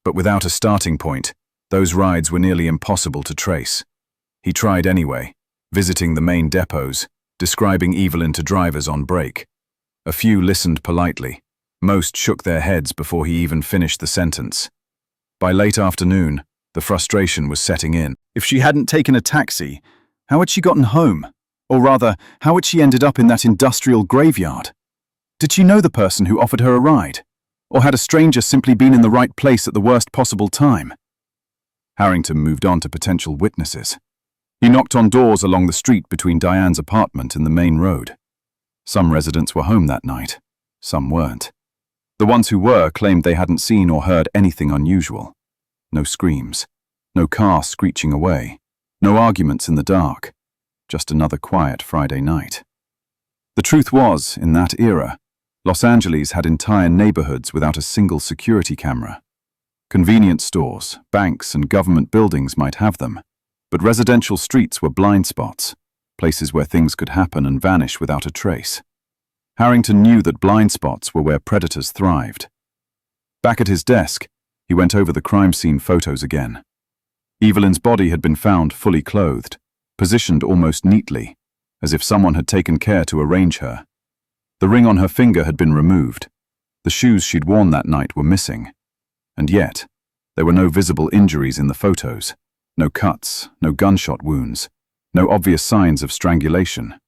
But without a starting point, those rides were nearly impossible to trace. He tried anyway, visiting the main depots, describing Evelyn to drivers on break. A few listened politely. Most shook their heads before he even finished the sentence. By late afternoon, the frustration was setting in. If she hadn't taken a taxi, how had she gotten home? Or rather, how had she ended up in that industrial graveyard? Did she know the person who offered her a ride? Or had a stranger simply been in the right place at the worst possible time? Harrington moved on to potential witnesses. He knocked on doors along the street between Diane's apartment and the main road. Some residents were home that night. Some weren't. The ones who were claimed they hadn't seen or heard anything unusual. No screams. No car screeching away. No arguments in the dark. Just another quiet Friday night. The truth was, in that era, Los Angeles had entire neighborhoods without a single security camera. Convenience stores, banks, and government buildings might have them, but residential streets were blind spots, places where things could happen and vanish without a trace. Harrington knew that blind spots were where predators thrived. Back at his desk, he went over the crime scene photos again. Evelyn's body had been found fully clothed, positioned almost neatly, as if someone had taken care to arrange her. The ring on her finger had been removed. The shoes she'd worn that night were missing. And yet, there were no visible injuries in the photos. No cuts, no gunshot wounds, no obvious signs of strangulation.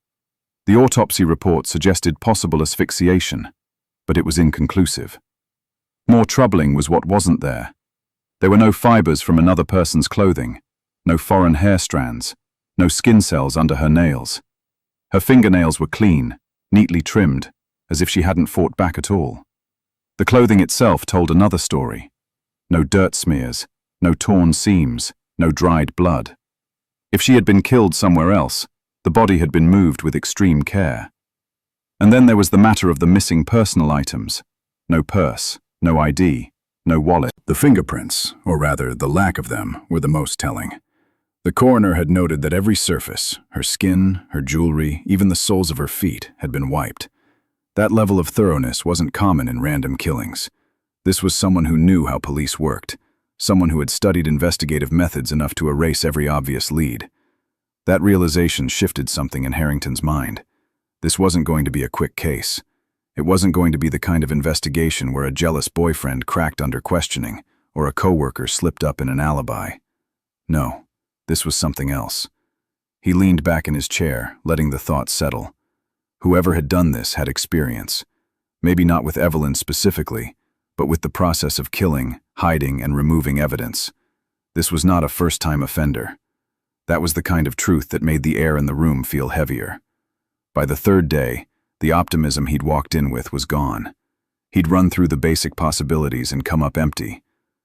The autopsy report suggested possible asphyxiation, but it was inconclusive. More troubling was what wasn't there. There were no fibers from another person's clothing, no foreign hair strands, no skin cells under her nails. Her fingernails were clean, neatly trimmed, as if she hadn't fought back at all. The clothing itself told another story. No dirt smears, no torn seams, no dried blood. If she had been killed somewhere else, the body had been moved with extreme care. And then there was the matter of the missing personal items. No purse, no ID, no wallet. The fingerprints, or rather the lack of them, were the most telling. The coroner had noted that every surface, her skin, her jewelry, even the soles of her feet, had been wiped. That level of thoroughness wasn't common in random killings. This was someone who knew how police worked, someone who had studied investigative methods enough to erase every obvious lead. That realization shifted something in Harrington's mind. This wasn't going to be a quick case. It wasn't going to be the kind of investigation where a jealous boyfriend cracked under questioning or a coworker slipped up in an alibi. No, this was something else. He leaned back in his chair, letting the thought settle. Whoever had done this had experience. Maybe not with Evelyn specifically, but with the process of killing, hiding, and removing evidence. This was not a first-time offender. That was the kind of truth that made the air in the room feel heavier. By the third day, the optimism he'd walked in with was gone. He'd run through the basic possibilities and come up empty.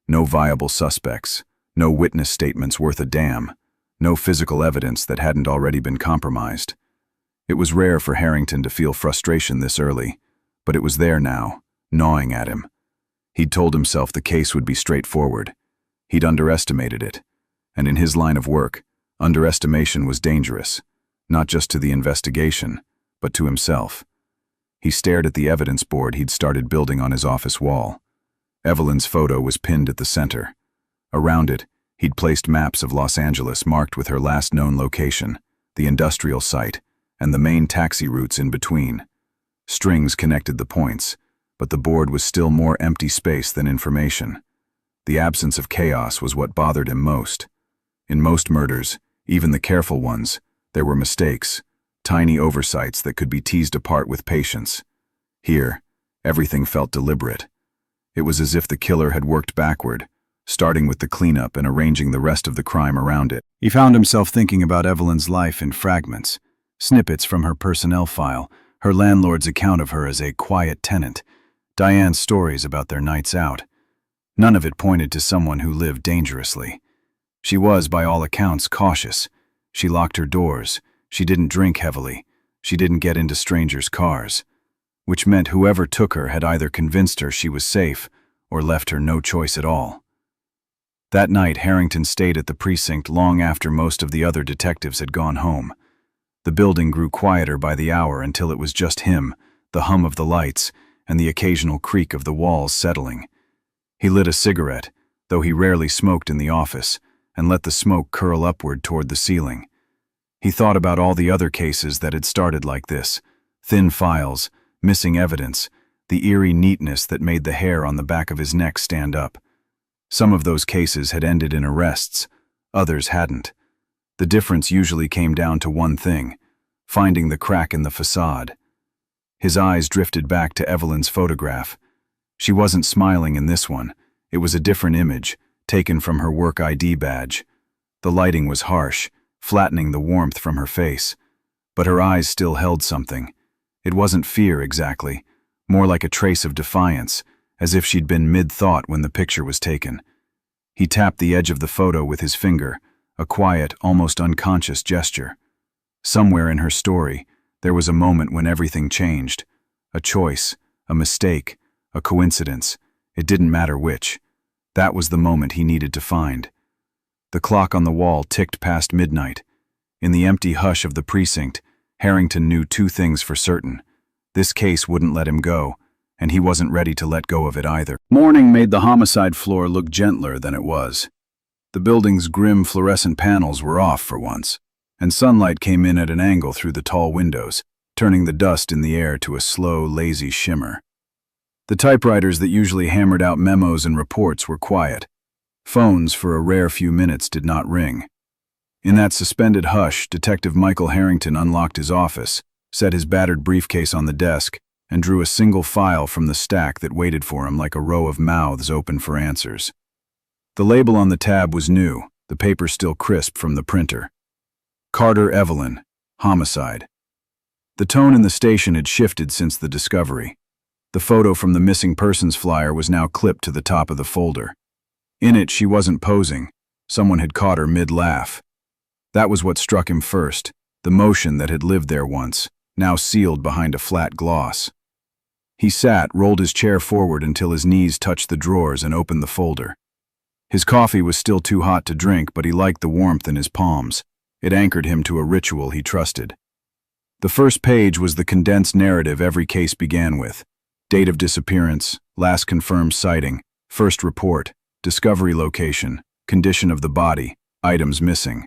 No viable suspects, no witness statements worth a damn, no physical evidence that hadn't already been compromised. It was rare for Harrington to feel frustration this early, but it was there now, gnawing at him. He'd told himself the case would be straightforward. He'd underestimated it. And in his line of work, underestimation was dangerous, not just to the investigation, but to himself. He stared at the evidence board he'd started building on his office wall. Evelyn's photo was pinned at the center. Around it, he'd placed maps of Los Angeles marked with her last known location, the industrial site, and the main taxi routes in between. Strings connected the points, but the board was still more empty space than information. The absence of chaos was what bothered him most. In most murders, even the careful ones, there were mistakes, tiny oversights that could be teased apart with patience. Here, everything felt deliberate. It was as if the killer had worked backward, starting with the cleanup and arranging the rest of the crime around it. He found himself thinking about Evelyn's life in fragments, snippets from her personnel file, her landlord's account of her as a quiet tenant, Diane's stories about their nights out. None of it pointed to someone who lived dangerously. She was, by all accounts, cautious. She locked her doors. She didn't drink heavily. She didn't get into strangers' cars. Which meant whoever took her had either convinced her she was safe or left her no choice at all. That night, Harrington stayed at the precinct long after most of the other detectives had gone home. The building grew quieter by the hour until it was just him, the hum of the lights, and the occasional creak of the walls settling. He lit a cigarette, though he rarely smoked in the office, and let the smoke curl upward toward the ceiling. He thought about all the other cases that had started like this: thin files, missing evidence, the eerie neatness that made the hair on the back of his neck stand up. Some of those cases had ended in arrests, others hadn't. The difference usually came down to one thing: finding the crack in the facade. His eyes drifted back to Evelyn's photograph. She wasn't smiling in this one. It was a different image, taken from her work ID badge. The lighting was harsh, flattening the warmth from her face. But her eyes still held something. It wasn't fear exactly, more like a trace of defiance, as if she'd been mid-thought when the picture was taken. He tapped the edge of the photo with his finger, a quiet, almost unconscious gesture. Somewhere in her story, there was a moment when everything changed. A choice, a mistake, a coincidence. It didn't matter which. That was the moment he needed to find. The clock on the wall ticked past midnight. In the empty hush of the precinct, Harrington knew two things for certain. This case wouldn't let him go, and he wasn't ready to let go of it either. Morning made the homicide floor look gentler than it was. The building's grim fluorescent panels were off for once, and sunlight came in at an angle through the tall windows, turning the dust in the air to a slow, lazy shimmer. The typewriters that usually hammered out memos and reports were quiet. Phones, for a rare few minutes, did not ring. In that suspended hush, Detective Michael Harrington unlocked his office, set his battered briefcase on the desk, and drew a single file from the stack that waited for him like a row of mouths open for answers. The label on the tab was new, the paper still crisp from the printer. Carter Evelyn, homicide. The tone in the station had shifted since the discovery. The photo from the missing persons flyer was now clipped to the top of the folder. In it, she wasn't posing. Someone had caught her mid-laugh. That was what struck him first, the motion that had lived there once, now sealed behind a flat gloss. He sat, rolled his chair forward until his knees touched the drawers, and opened the folder. His coffee was still too hot to drink, but he liked the warmth in his palms. It anchored him to a ritual he trusted. The first page was the condensed narrative every case began with: date of disappearance, last confirmed sighting, first report, discovery location, condition of the body, items missing.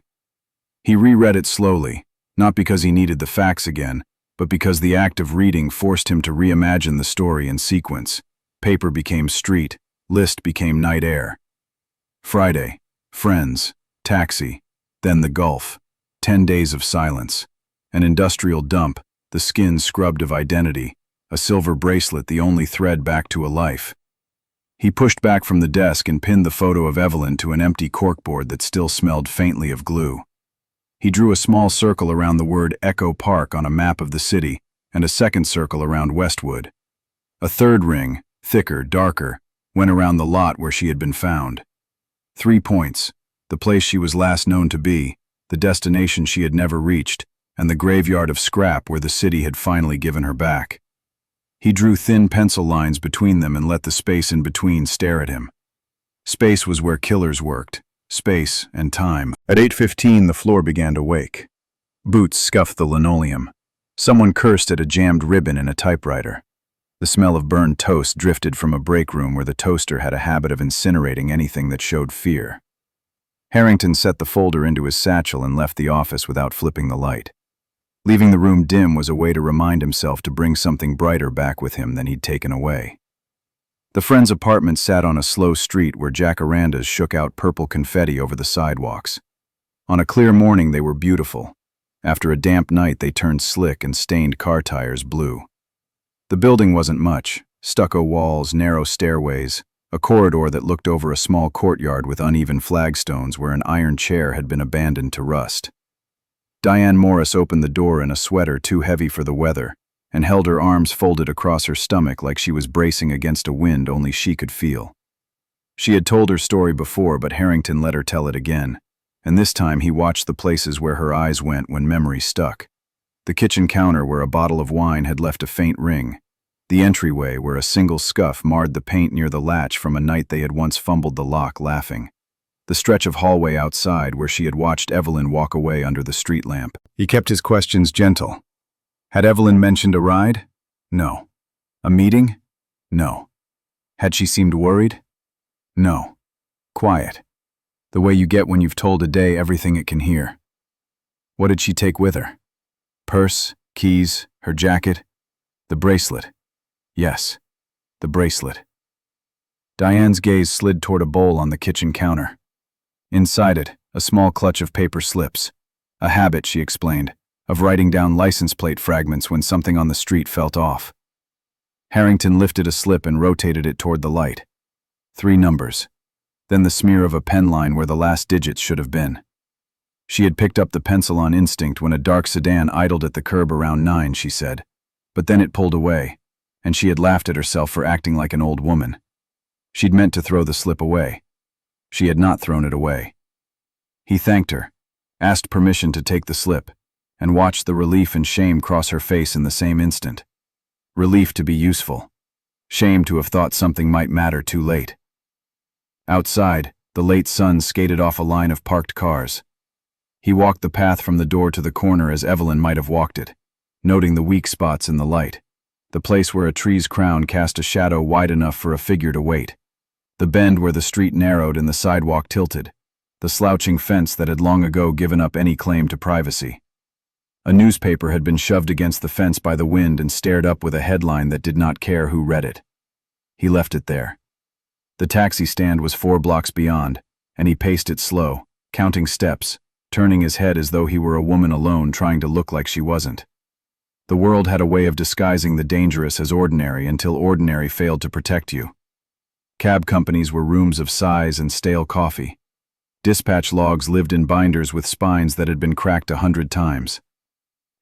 He reread it slowly, not because he needed the facts again, but because the act of reading forced him to reimagine the story in sequence. Paper became street, list became night air. Friday, friends, taxi, then the Gulf, 10 days of silence, an industrial dump, the skin scrubbed of identity, a silver bracelet the only thread back to a life. He pushed back from the desk and pinned the photo of Evelyn to an empty corkboard that still smelled faintly of glue. He drew a small circle around the word Echo Park on a map of the city, and a second circle around Westwood. A third ring, thicker, darker, went around the lot where she had been found. 3 points: the place she was last known to be, the destination she had never reached, and the graveyard of scrap where the city had finally given her back. He drew thin pencil lines between them and let the space in between stare at him. Space was where killers worked. Space and time. At 8:15, the floor began to wake. Boots scuffed the linoleum. Someone cursed at a jammed ribbon in a typewriter. The smell of burned toast drifted from a break room where the toaster had a habit of incinerating anything that showed fear. Harrington set the folder into his satchel and left the office without flipping the light. Leaving the room dim was a way to remind himself to bring something brighter back with him than he'd taken away. The friend's apartment sat on a slow street where jacarandas shook out purple confetti over the sidewalks. On a clear morning they were beautiful. After a damp night they turned slick and stained car tires blue. The building wasn't much: stucco walls, narrow stairways, a corridor that looked over a small courtyard with uneven flagstones where an iron chair had been abandoned to rust. Diane Morris opened the door in a sweater too heavy for the weather, and held her arms folded across her stomach like she was bracing against a wind only she could feel. She had told her story before, but Harrington let her tell it again, and this time he watched the places where her eyes went when memory stuck. The kitchen counter where a bottle of wine had left a faint ring. The entryway where a single scuff marred the paint near the latch from a night they had once fumbled the lock laughing. The stretch of hallway outside where she had watched Evelyn walk away under the street lamp. He kept his questions gentle. Had Evelyn mentioned a ride? No. A meeting? No. Had she seemed worried? No. Quiet. The way you get when you've told a day everything it can hear. What did she take with her? Purse, keys, her jacket, the bracelet. Yes, the bracelet. Diane's gaze slid toward a bowl on the kitchen counter. Inside it, a small clutch of paper slips. A habit, she explained, of writing down license plate fragments when something on the street felt off. Harrington lifted a slip and rotated it toward the light. 3 numbers. Then the smear of a pen line where the last digits should have been. She had picked up the pencil on instinct when a dark sedan idled at the curb around 9, she said. But then it pulled away, and she had laughed at herself for acting like an old woman. She'd meant to throw the slip away. She had not thrown it away. He thanked her, asked permission to take the slip, and watched the relief and shame cross her face in the same instant. Relief to be useful. Shame to have thought something might matter too late. Outside, the late sun skated off a line of parked cars. He walked the path from the door to the corner as Evelyn might have walked it, noting the weak spots in the light, the place where a tree's crown cast a shadow wide enough for a figure to wait, the bend where the street narrowed and the sidewalk tilted, the slouching fence that had long ago given up any claim to privacy. A newspaper had been shoved against the fence by the wind and stared up with a headline that did not care who read it. He left it there. The taxi stand was 4 blocks beyond, and he paced it slow, counting steps, turning his head as though he were a woman alone trying to look like she wasn't. The world had a way of disguising the dangerous as ordinary until ordinary failed to protect you. Cab companies were rooms of sighs and stale coffee. Dispatch logs lived in binders with spines that had been cracked 100 times.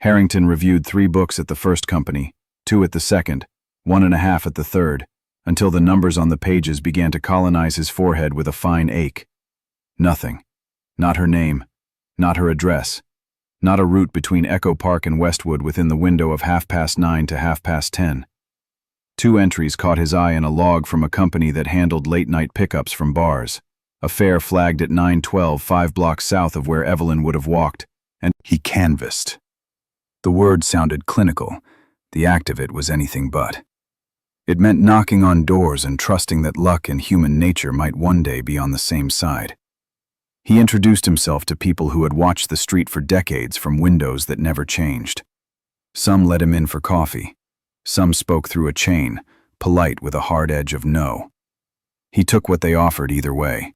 Harrington reviewed 3 books at the first company, 2 at the second, 1.5 at the third, until the numbers on the pages began to colonize his forehead with a fine ache. Nothing. Not her name. Not her address. Not a route between Echo Park and Westwood within the window of 9:30 to 10:30. 2 entries caught his eye in a log from a company that handled late-night pickups from bars. A fare flagged at 912, 5 blocks south of where Evelyn would have walked, and he canvassed. The word sounded clinical. The act of it was anything but. It meant knocking on doors and trusting that luck and human nature might one day be on the same side. He introduced himself to people who had watched the street for decades from windows that never changed. Some let him in for coffee. Some spoke through a chain, polite with a hard edge of no. He took what they offered either way.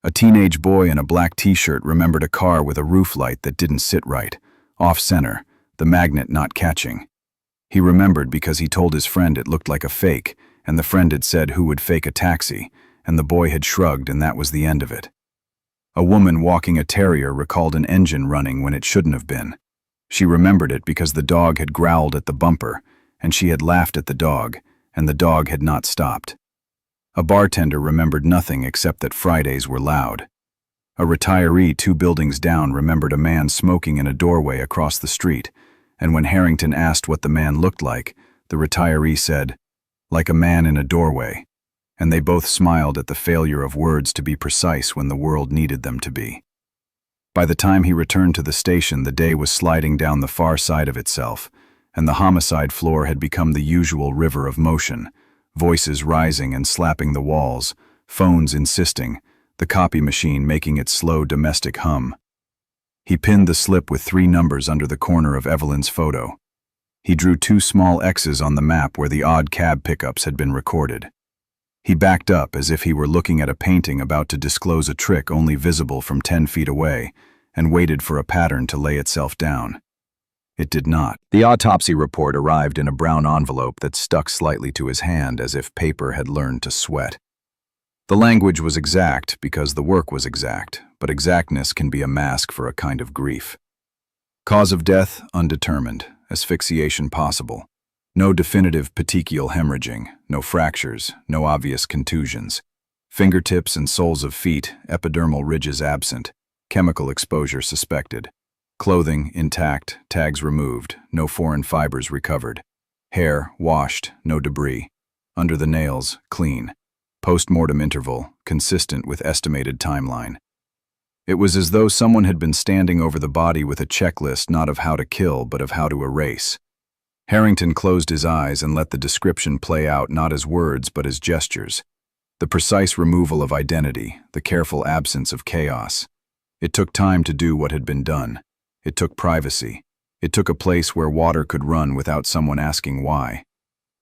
A teenage boy in a black t-shirt remembered a car with a roof light that didn't sit right, off-center, the magnet not catching. He remembered because he told his friend it looked like a fake, and the friend had said who would fake a taxi, and the boy had shrugged and that was the end of it. A woman walking a terrier recalled an engine running when it shouldn't have been. She remembered it because the dog had growled at the bumper, and she had laughed at the dog, and the dog had not stopped. A bartender remembered nothing except that Fridays were loud. A retiree 2 buildings down remembered a man smoking in a doorway across the street, and when Harrington asked what the man looked like, the retiree said, "Like a man in a doorway," and they both smiled at the failure of words to be precise when the world needed them to be. By the time he returned to the station, the day was sliding down the far side of itself, and the homicide floor had become the usual river of motion, voices rising and slapping the walls, phones insisting, the copy machine making its slow domestic hum. He pinned the slip with 3 numbers under the corner of Evelyn's photo. He drew 2 small X's on the map where the odd cab pickups had been recorded. He backed up as if he were looking at a painting about to disclose a trick only visible from 10 feet away, and waited for a pattern to lay itself down. It did not. The autopsy report arrived in a brown envelope that stuck slightly to his hand as if paper had learned to sweat. The language was exact because the work was exact, but exactness can be a mask for a kind of grief. Cause of death, undetermined. Asphyxiation possible. No definitive petechial hemorrhaging, no fractures, no obvious contusions. Fingertips and soles of feet, epidermal ridges absent. Chemical exposure suspected. Clothing intact, tags removed, no foreign fibers recovered. Hair washed, no debris. Under the nails, clean. Post-mortem interval, consistent with estimated timeline. It was as though someone had been standing over the body with a checklist not of how to kill but of how to erase. Harrington closed his eyes and let the description play out not as words but as gestures. The precise removal of identity, the careful absence of chaos. It took time to do what had been done. It took privacy. It took a place where water could run without someone asking why.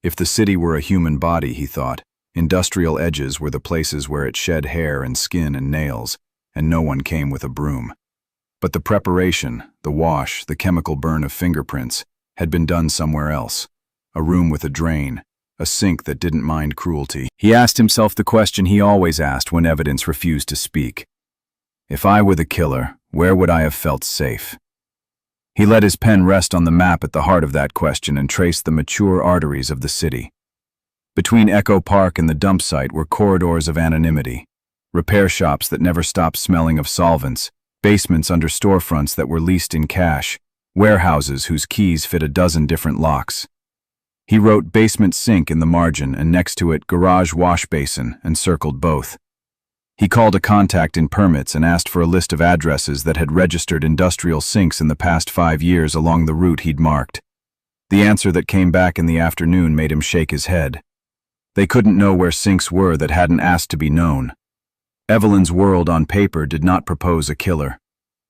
If the city were a human body, he thought, industrial edges were the places where it shed hair and skin and nails, and no one came with a broom. But the preparation, the wash, the chemical burn of fingerprints had been done somewhere else. A room with a drain, a sink that didn't mind cruelty. He asked himself the question he always asked when evidence refused to speak. If I were the killer, where would I have felt safe? He let his pen rest on the map at the heart of that question and traced the mature arteries of the city. Between Echo Park and the dump site were corridors of anonymity, repair shops that never stopped smelling of solvents, basements under storefronts that were leased in cash, warehouses whose keys fit a dozen different locks. He wrote basement sink in the margin and next to it garage wash basin and circled both. He called a contact in permits and asked for a list of addresses that had registered industrial sinks in the past 5 years along the route he'd marked. The answer that came back in the afternoon made him shake his head. They couldn't know where sinks were that hadn't asked to be known. Evelyn's world on paper did not propose a killer.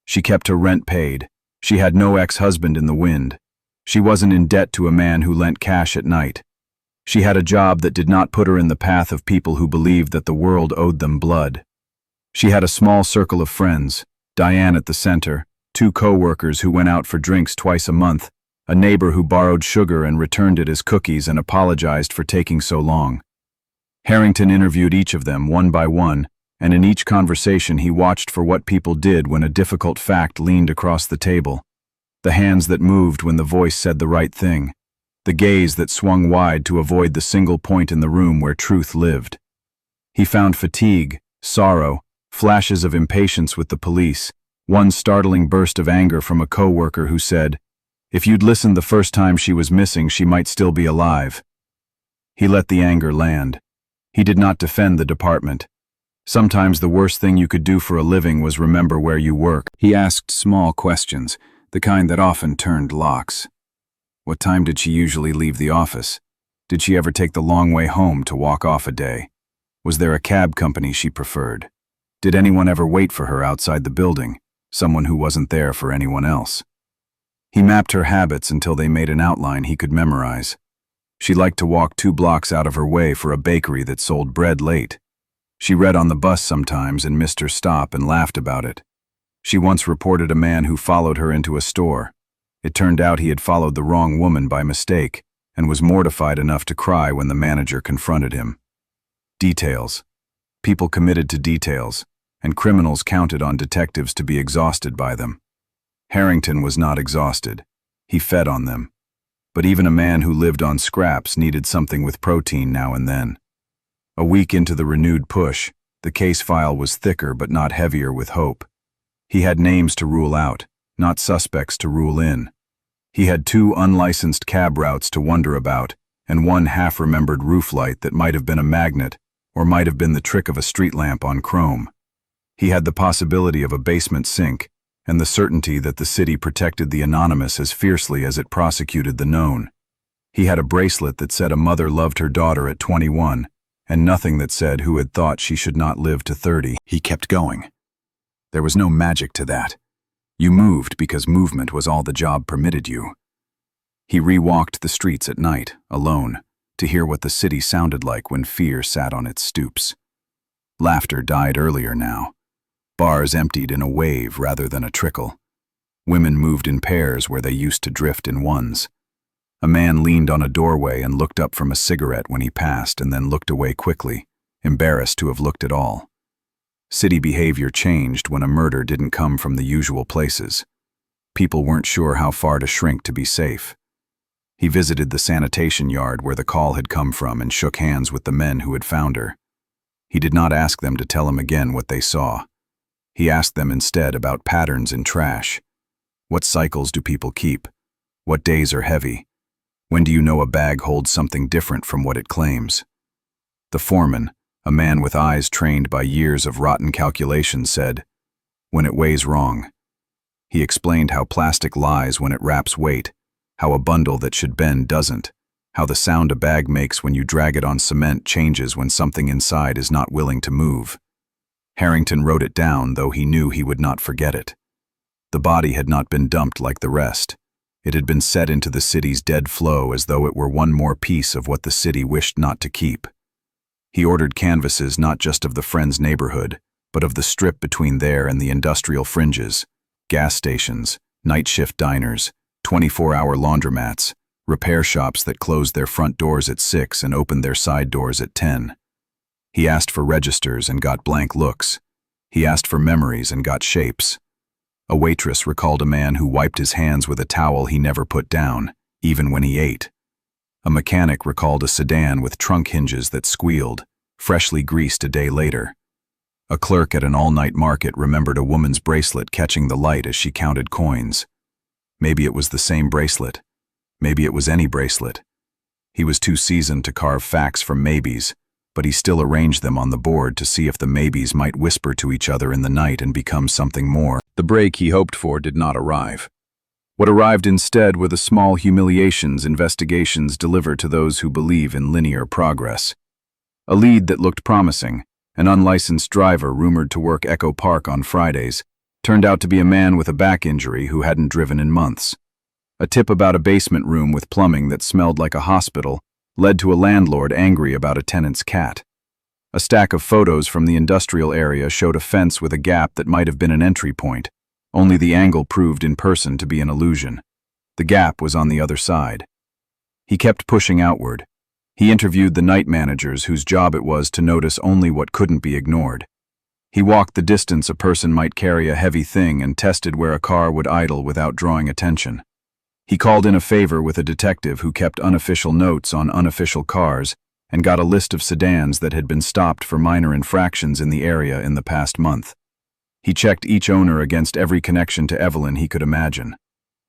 She kept her rent paid. She had no ex-husband in the wind. She wasn't in debt to a man who lent cash at night. She had a job that did not put her in the path of people who believed that the world owed them blood. She had a small circle of friends, Diane at the center, 2 co-workers who went out for drinks twice a month, a neighbor who borrowed sugar and returned it as cookies and apologized for taking so long. Harrington interviewed each of them one by one, and in each conversation he watched for what people did when a difficult fact leaned across the table. The hands that moved when the voice said the right thing. The gaze that swung wide to avoid the single point in the room where truth lived. He found fatigue, sorrow, flashes of impatience with the police, one startling burst of anger from a co-worker who said, "If you'd listened the first time she was missing, she might still be alive." He let the anger land. He did not defend the department. Sometimes the worst thing you could do for a living was remember where you work. He asked small questions, the kind that often turned locks. What time did she usually leave the office? Did she ever take the long way home to walk off a day? Was there a cab company she preferred? Did anyone ever wait for her outside the building, someone who wasn't there for anyone else? He mapped her habits until they made an outline he could memorize. She liked to walk 2 blocks out of her way for a bakery that sold bread late. She read on the bus sometimes and missed her stop and laughed about it. She once reported a man who followed her into a store. It turned out he had followed the wrong woman by mistake and was mortified enough to cry when the manager confronted him. Details. People committed to details, and criminals counted on detectives to be exhausted by them. Harrington was not exhausted. He fed on them. But even a man who lived on scraps needed something with protein now and then. A week into the renewed push, the case file was thicker but not heavier with hope. He had names to rule out, not suspects to rule in. He had 2 unlicensed cab routes to wonder about, and 1 half-remembered roof light that might have been a magnet, or might have been the trick of a street lamp on chrome. He had the possibility of a basement sink, and the certainty that the city protected the anonymous as fiercely as it prosecuted the known. He had a bracelet that said a mother loved her daughter at 21, and nothing that said who had thought she should not live to 30. He kept going. There was no magic to that. You moved because movement was all the job permitted you. He re-walked the streets at night, alone, to hear what the city sounded like when fear sat on its stoops. Laughter died earlier now. Bars emptied in a wave rather than a trickle. Women moved in pairs where they used to drift in ones. A man leaned on a doorway and looked up from a cigarette when he passed and then looked away quickly, embarrassed to have looked at all. City behavior changed when a murder didn't come from the usual places. People weren't sure how far to shrink to be safe. He visited the sanitation yard where the call had come from and shook hands with the men who had found her. He did not ask them to tell him again what they saw. He asked them instead about patterns in trash. What cycles do people keep? What days are heavy? When do you know a bag holds something different from what it claims? The foreman, a man with eyes trained by years of rotten calculation, said, "When it weighs wrong." He explained how plastic lies when it wraps weight, how a bundle that should bend doesn't, how the sound a bag makes when you drag it on cement changes when something inside is not willing to move. Harrington wrote it down, though he knew he would not forget it. The body had not been dumped like the rest. It had been set into the city's dead flow as though it were one more piece of what the city wished not to keep. He ordered canvases not just of the Friends neighborhood, but of the strip between there and the industrial fringes, gas stations, night shift diners, 24-hour laundromats, repair shops that closed their front doors at 6 and opened their side doors at 10. He asked for registers and got blank looks. He asked for memories and got shapes. A waitress recalled a man who wiped his hands with a towel he never put down, even when he ate. A mechanic recalled a sedan with trunk hinges that squealed, freshly greased a day later. A clerk at an all-night market remembered a woman's bracelet catching the light as she counted coins. Maybe it was the same bracelet. Maybe it was any bracelet. He was too seasoned to carve facts from maybes, but he still arranged them on the board to see if the maybes might whisper to each other in the night and become something more. The break he hoped for did not arrive. What arrived instead were the small humiliations investigations deliver to those who believe in linear progress. A lead that looked promising, an unlicensed driver rumored to work Echo Park on Fridays, turned out to be a man with a back injury who hadn't driven in months. A tip about a basement room with plumbing that smelled like a hospital led to a landlord angry about a tenant's cat. A stack of photos from the industrial area showed a fence with a gap that might have been an entry point, only the angle proved in person to be an illusion. The gap was on the other side. He kept pushing outward. He interviewed the night managers whose job it was to notice only what couldn't be ignored. He walked the distance a person might carry a heavy thing and tested where a car would idle without drawing attention. He called in a favor with a detective who kept unofficial notes on unofficial cars and got a list of sedans that had been stopped for minor infractions in the area in the past month. He checked each owner against every connection to Evelyn he could imagine.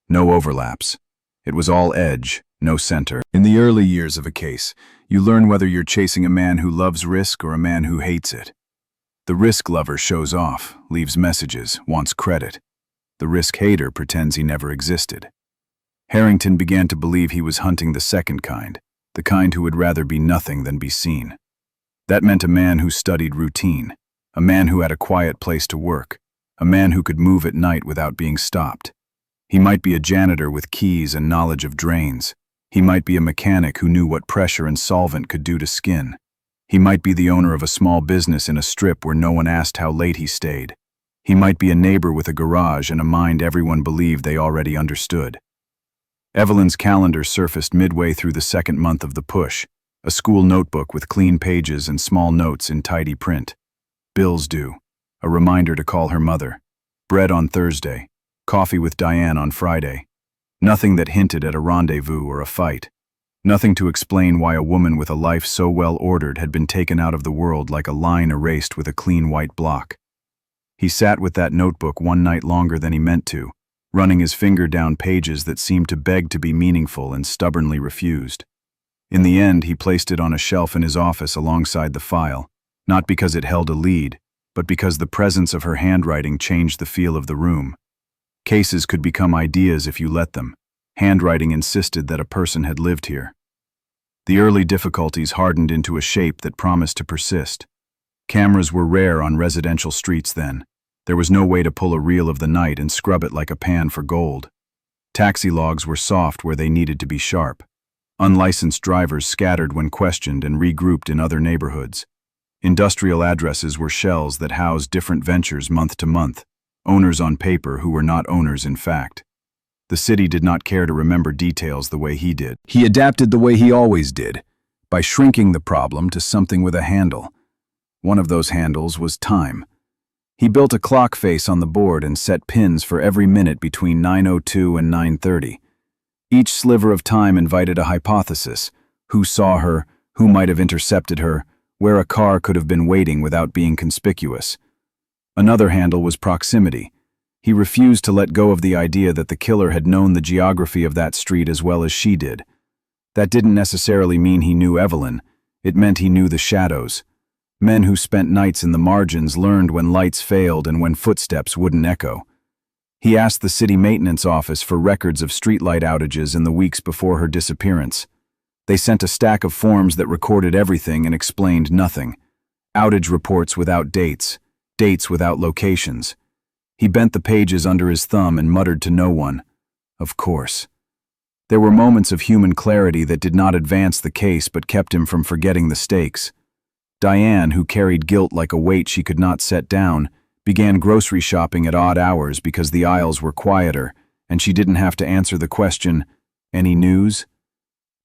No overlaps. It was all edge, no center. In the early years of a case, you learn whether you're chasing a man who loves risk or a man who hates it. The risk lover shows off, leaves messages, wants credit. The risk hater pretends he never existed. Harrington began to believe he was hunting the second kind, the kind who would rather be nothing than be seen. That meant a man who studied routine, a man who had a quiet place to work, a man who could move at night without being stopped. He might be a janitor with keys and knowledge of drains. He might be a mechanic who knew what pressure and solvent could do to skin. He might be the owner of a small business in a strip where no one asked how late he stayed. He might be a neighbor with a garage and a mind everyone believed they already understood. Evelyn's calendar surfaced midway through the second month of the push, a school notebook with clean pages and small notes in tidy print. Bills due, a reminder to call her mother, bread on Thursday, coffee with Diane on Friday. Nothing that hinted at a rendezvous or a fight. Nothing to explain why a woman with a life so well ordered had been taken out of the world like a line erased with a clean white block. He sat with that notebook one night longer than he meant to, running his finger down pages that seemed to beg to be meaningful and stubbornly refused. In the end, he placed it on a shelf in his office alongside the file, not because it held a lead, but because the presence of her handwriting changed the feel of the room. Cases could become ideas if you let them. Handwriting insisted that a person had lived here. The early difficulties hardened into a shape that promised to persist. Cameras were rare on residential streets then. There was no way to pull a reel of the night and scrub it like a pan for gold. Taxi logs were soft where they needed to be sharp. Unlicensed drivers scattered when questioned and regrouped in other neighborhoods. Industrial addresses were shells that housed different ventures month to month, owners on paper who were not owners in fact. The city did not care to remember details the way he did. He adapted the way he always did, by shrinking the problem to something with a handle. One of those handles was time. He built a clock face on the board and set pins for every minute between 9:02 and 9:30. Each sliver of time invited a hypothesis: who saw her, who might have intercepted her, where a car could have been waiting without being conspicuous. Another handle was proximity. He refused to let go of the idea that the killer had known the geography of that street as well as she did. That didn't necessarily mean he knew Evelyn. It meant he knew the shadows. Men who spent nights in the margins learned when lights failed and when footsteps wouldn't echo. He asked the city maintenance office for records of streetlight outages in the weeks before her disappearance. They sent a stack of forms that recorded everything and explained nothing. Outage reports without dates, dates without locations. He bent the pages under his thumb and muttered to no one, "Of course." There were moments of human clarity that did not advance the case but kept him from forgetting the stakes. Diane, who carried guilt like a weight she could not set down, began grocery shopping at odd hours because the aisles were quieter, and she didn't have to answer the question, "Any news?"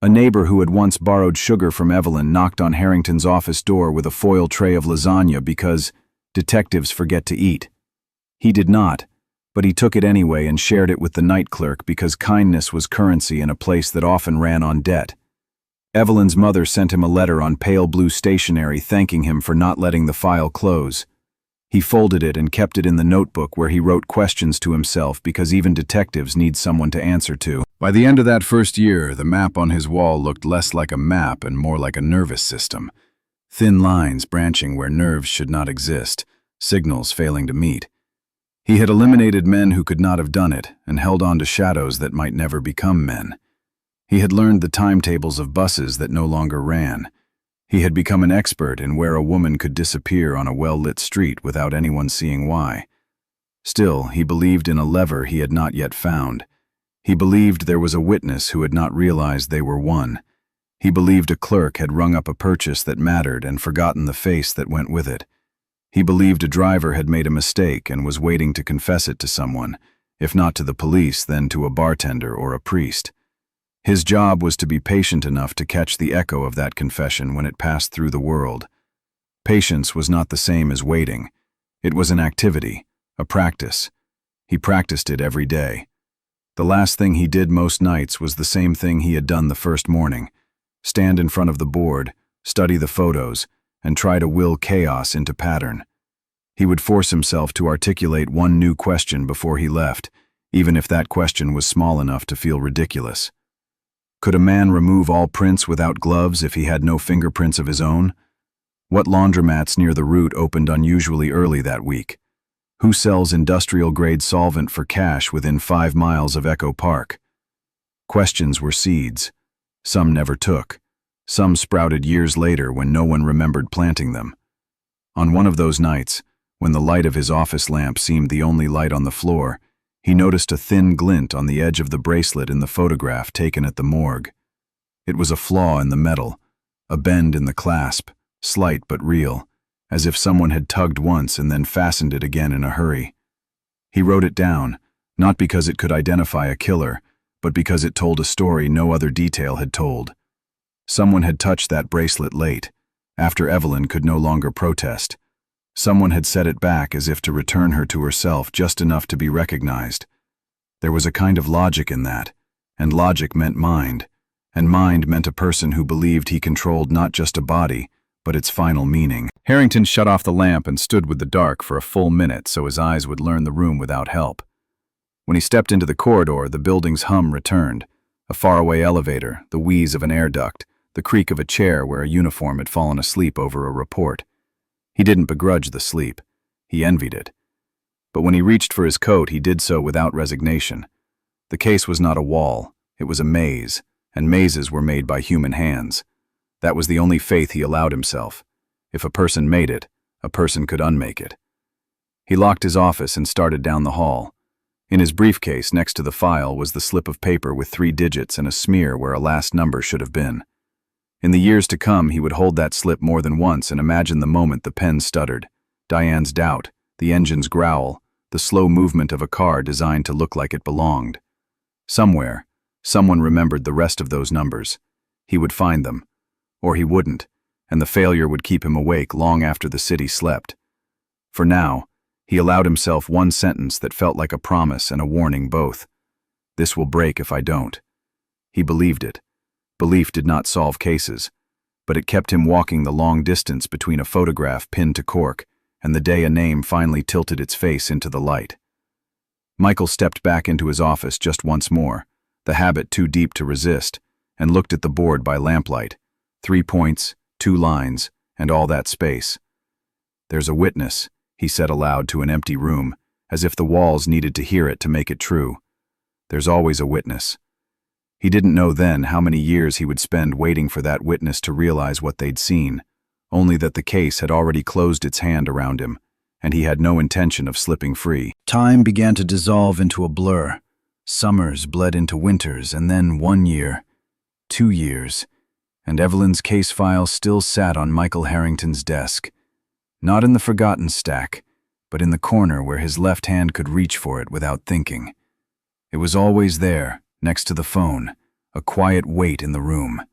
A neighbor who had once borrowed sugar from Evelyn knocked on Harrington's office door with a foil tray of lasagna because detectives forget to eat. He did not, but he took it anyway and shared it with the night clerk because kindness was currency in a place that often ran on debt. Evelyn's mother sent him a letter on pale blue stationery thanking him for not letting the file close. He folded it and kept it in the notebook where he wrote questions to himself because even detectives need someone to answer to. By the end of that first year, the map on his wall looked less like a map and more like a nervous system. Thin lines branching where nerves should not exist, signals failing to meet. He had eliminated men who could not have done it and held on to shadows that might never become men. He had learned the timetables of buses that no longer ran. He had become an expert in where a woman could disappear on a well-lit street without anyone seeing why. Still, he believed in a lever he had not yet found. He believed there was a witness who had not realized they were one. He believed a clerk had rung up a purchase that mattered and forgotten the face that went with it. He believed a driver had made a mistake and was waiting to confess it to someone, if not to the police, then to a bartender or a priest. His job was to be patient enough to catch the echo of that confession when it passed through the world. Patience was not the same as waiting. It was an activity, a practice. He practiced it every day. The last thing he did most nights was the same thing he had done the first morning: stand in front of the board, study the photos, and try to will chaos into pattern. He would force himself to articulate one new question before he left, even if that question was small enough to feel ridiculous. Could a man remove all prints without gloves if he had no fingerprints of his own? What laundromats near the route opened unusually early that week? Who sells industrial-grade solvent for cash within 5 miles of Echo Park? Questions were seeds. Some never took. Some sprouted years later when no one remembered planting them. On one of those nights, when the light of his office lamp seemed the only light on the floor, he noticed a thin glint on the edge of the bracelet in the photograph taken at the morgue. It was a flaw in the metal, a bend in the clasp, slight but real, as if someone had tugged once and then fastened it again in a hurry. He wrote it down, not because it could identify a killer, but because it told a story no other detail had told. Someone had touched that bracelet late, after Evelyn could no longer protest. Someone had set it back as if to return her to herself just enough to be recognized. There was a kind of logic in that, and logic meant mind, and mind meant a person who believed he controlled not just a body, but its final meaning. Harrington shut off the lamp and stood with the dark for a full minute so his eyes would learn the room without help. When he stepped into the corridor, the building's hum returned. A faraway elevator, the wheeze of an air duct, the creak of a chair where a uniform had fallen asleep over a report. He didn't begrudge the sleep. He envied it. But when he reached for his coat, he did so without resignation. The case was not a wall. It was a maze, and mazes were made by human hands. That was the only faith he allowed himself. If a person made it, a person could unmake it. He locked his office and started down the hall. In his briefcase next to the file was the slip of paper with 3 digits and a smear where a last number should have been. In the years to come, he would hold that slip more than once and imagine the moment the pen stuttered, Diane's doubt, the engine's growl, the slow movement of a car designed to look like it belonged. Somewhere, someone remembered the rest of those numbers. He would find them. Or he wouldn't, and the failure would keep him awake long after the city slept. For now, he allowed himself one sentence that felt like a promise and a warning both. This will break if I don't. He believed it. Belief did not solve cases, but it kept him walking the long distance between a photograph pinned to cork and the day a name finally tilted its face into the light. Michael stepped back into his office just once more, the habit too deep to resist, and looked at the board by lamplight. 3 points, 2 lines, and all that space. "There's a witness," he said aloud to an empty room, as if the walls needed to hear it to make it true. "There's always a witness." He didn't know then how many years he would spend waiting for that witness to realize what they'd seen, only that the case had already closed its hand around him, and he had no intention of slipping free. Time began to dissolve into a blur. Summers bled into winters, and then 1 year, 2 years, and Evelyn's case file still sat on Michael Harrington's desk. Not in the forgotten stack, but in the corner where his left hand could reach for it without thinking. It was always there, next to the phone, a quiet weight in the room.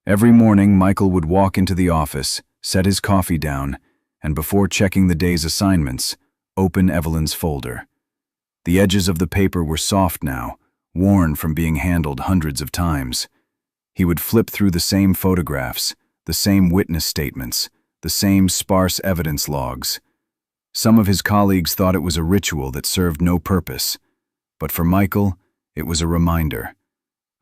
Every morning, Michael would walk into the office, set his coffee down, and before checking the day's assignments, open Evelyn's folder. The edges of the paper were soft now, worn from being handled hundreds of times. He would flip through the same photographs, the same witness statements, the same sparse evidence logs. Some of his colleagues thought it was a ritual that served no purpose, but for Michael, it was a reminder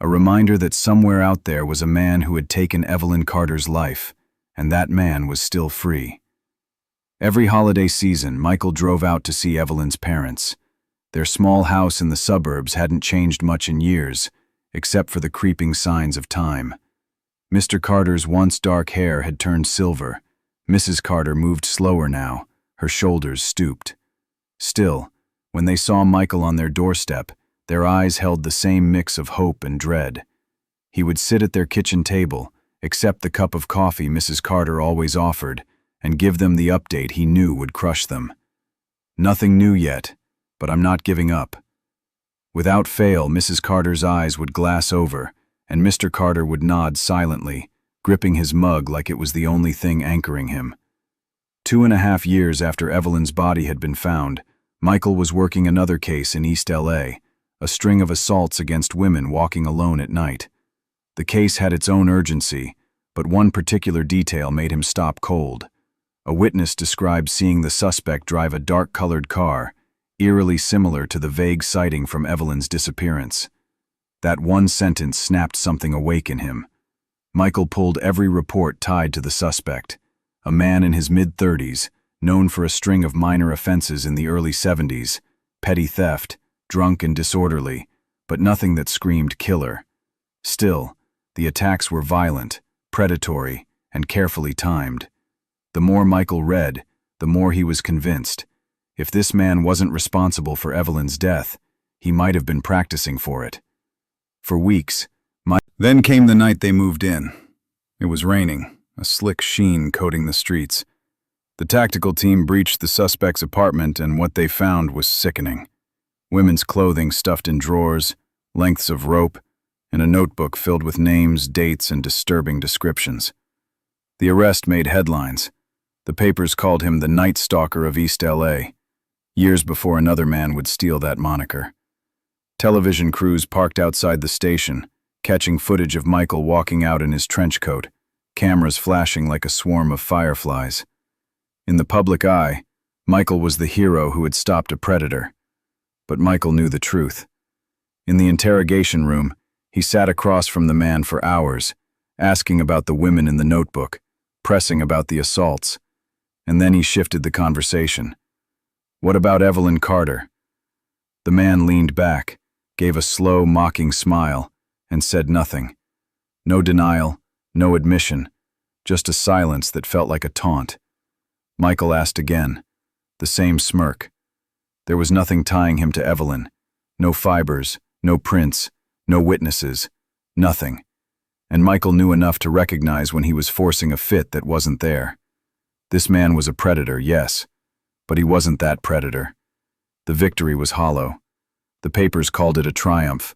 that somewhere out there was a man who had taken Evelyn Carter's life, and that man was still free. Every holiday season, Michael drove out to see Evelyn's parents. Their small house in the suburbs hadn't changed much in years, except for the creeping signs of time. Mr. Carter's once dark hair had turned silver. Mrs. Carter moved slower now, her shoulders stooped. Still, when they saw Michael on their doorstep, their eyes held the same mix of hope and dread. He would sit at their kitchen table, accept the cup of coffee Mrs. Carter always offered, and give them the update he knew would crush them. Nothing new yet, but I'm not giving up. Without fail, Mrs. Carter's eyes would glass over, and Mr. Carter would nod silently, gripping his mug like it was the only thing anchoring him. 2.5 years after Evelyn's body had been found, Michael was working another case in East LA, a string of assaults against women walking alone at night. The case had its own urgency, but one particular detail made him stop cold. A witness described seeing the suspect drive a dark-colored car, eerily similar to the vague sighting from Evelyn's disappearance. That one sentence snapped something awake in him. Michael pulled every report tied to the suspect, a man in his mid-30s, known for a string of minor offenses in the early 70s, petty theft, drunk and disorderly, but nothing that screamed killer. Still, the attacks were violent, predatory, and carefully timed. The more Michael read, the more he was convinced. If this man wasn't responsible for Evelyn's death, he might have been practicing for it. For weeks, Then came the night they moved in. It was raining, a slick sheen coating the streets. The tactical team breached the suspect's apartment, and what they found was sickening. Women's clothing stuffed in drawers, lengths of rope, and a notebook filled with names, dates, and disturbing descriptions. The arrest made headlines. The papers called him the Night Stalker of East LA, years before another man would steal that moniker. Television crews parked outside the station, catching footage of Michael walking out in his trench coat, cameras flashing like a swarm of fireflies. In the public eye, Michael was the hero who had stopped a predator. But Michael knew the truth. In the interrogation room, he sat across from the man for hours, asking about the women in the notebook, pressing about the assaults. And then he shifted the conversation. What about Evelyn Carter? The man leaned back, gave a slow, mocking smile, and said nothing. No denial, no admission, just a silence that felt like a taunt. Michael asked again, the same smirk. There was nothing tying him to Evelyn. No fibers, no prints, no witnesses, nothing. And Michael knew enough to recognize when he was forcing a fit that wasn't there. This man was a predator, yes, but he wasn't that predator. The victory was hollow. The papers called it a triumph,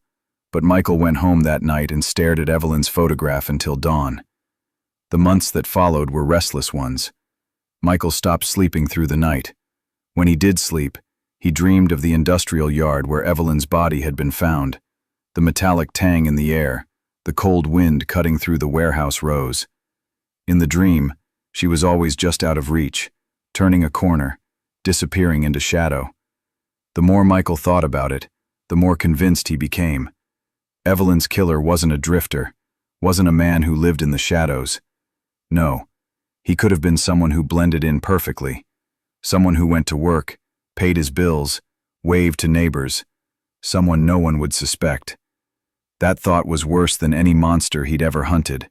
but Michael went home that night and stared at Evelyn's photograph until dawn. The months that followed were restless ones. Michael stopped sleeping through the night. When he did sleep, he dreamed of the industrial yard where Evelyn's body had been found, the metallic tang in the air, the cold wind cutting through the warehouse rows. In the dream, she was always just out of reach, turning a corner, disappearing into shadow. The more Michael thought about it, the more convinced he became. Evelyn's killer wasn't a drifter, wasn't a man who lived in the shadows. No, he could have been someone who blended in perfectly, someone who went to work, paid his bills, waved to neighbors, someone no one would suspect. That thought was worse than any monster he'd ever hunted.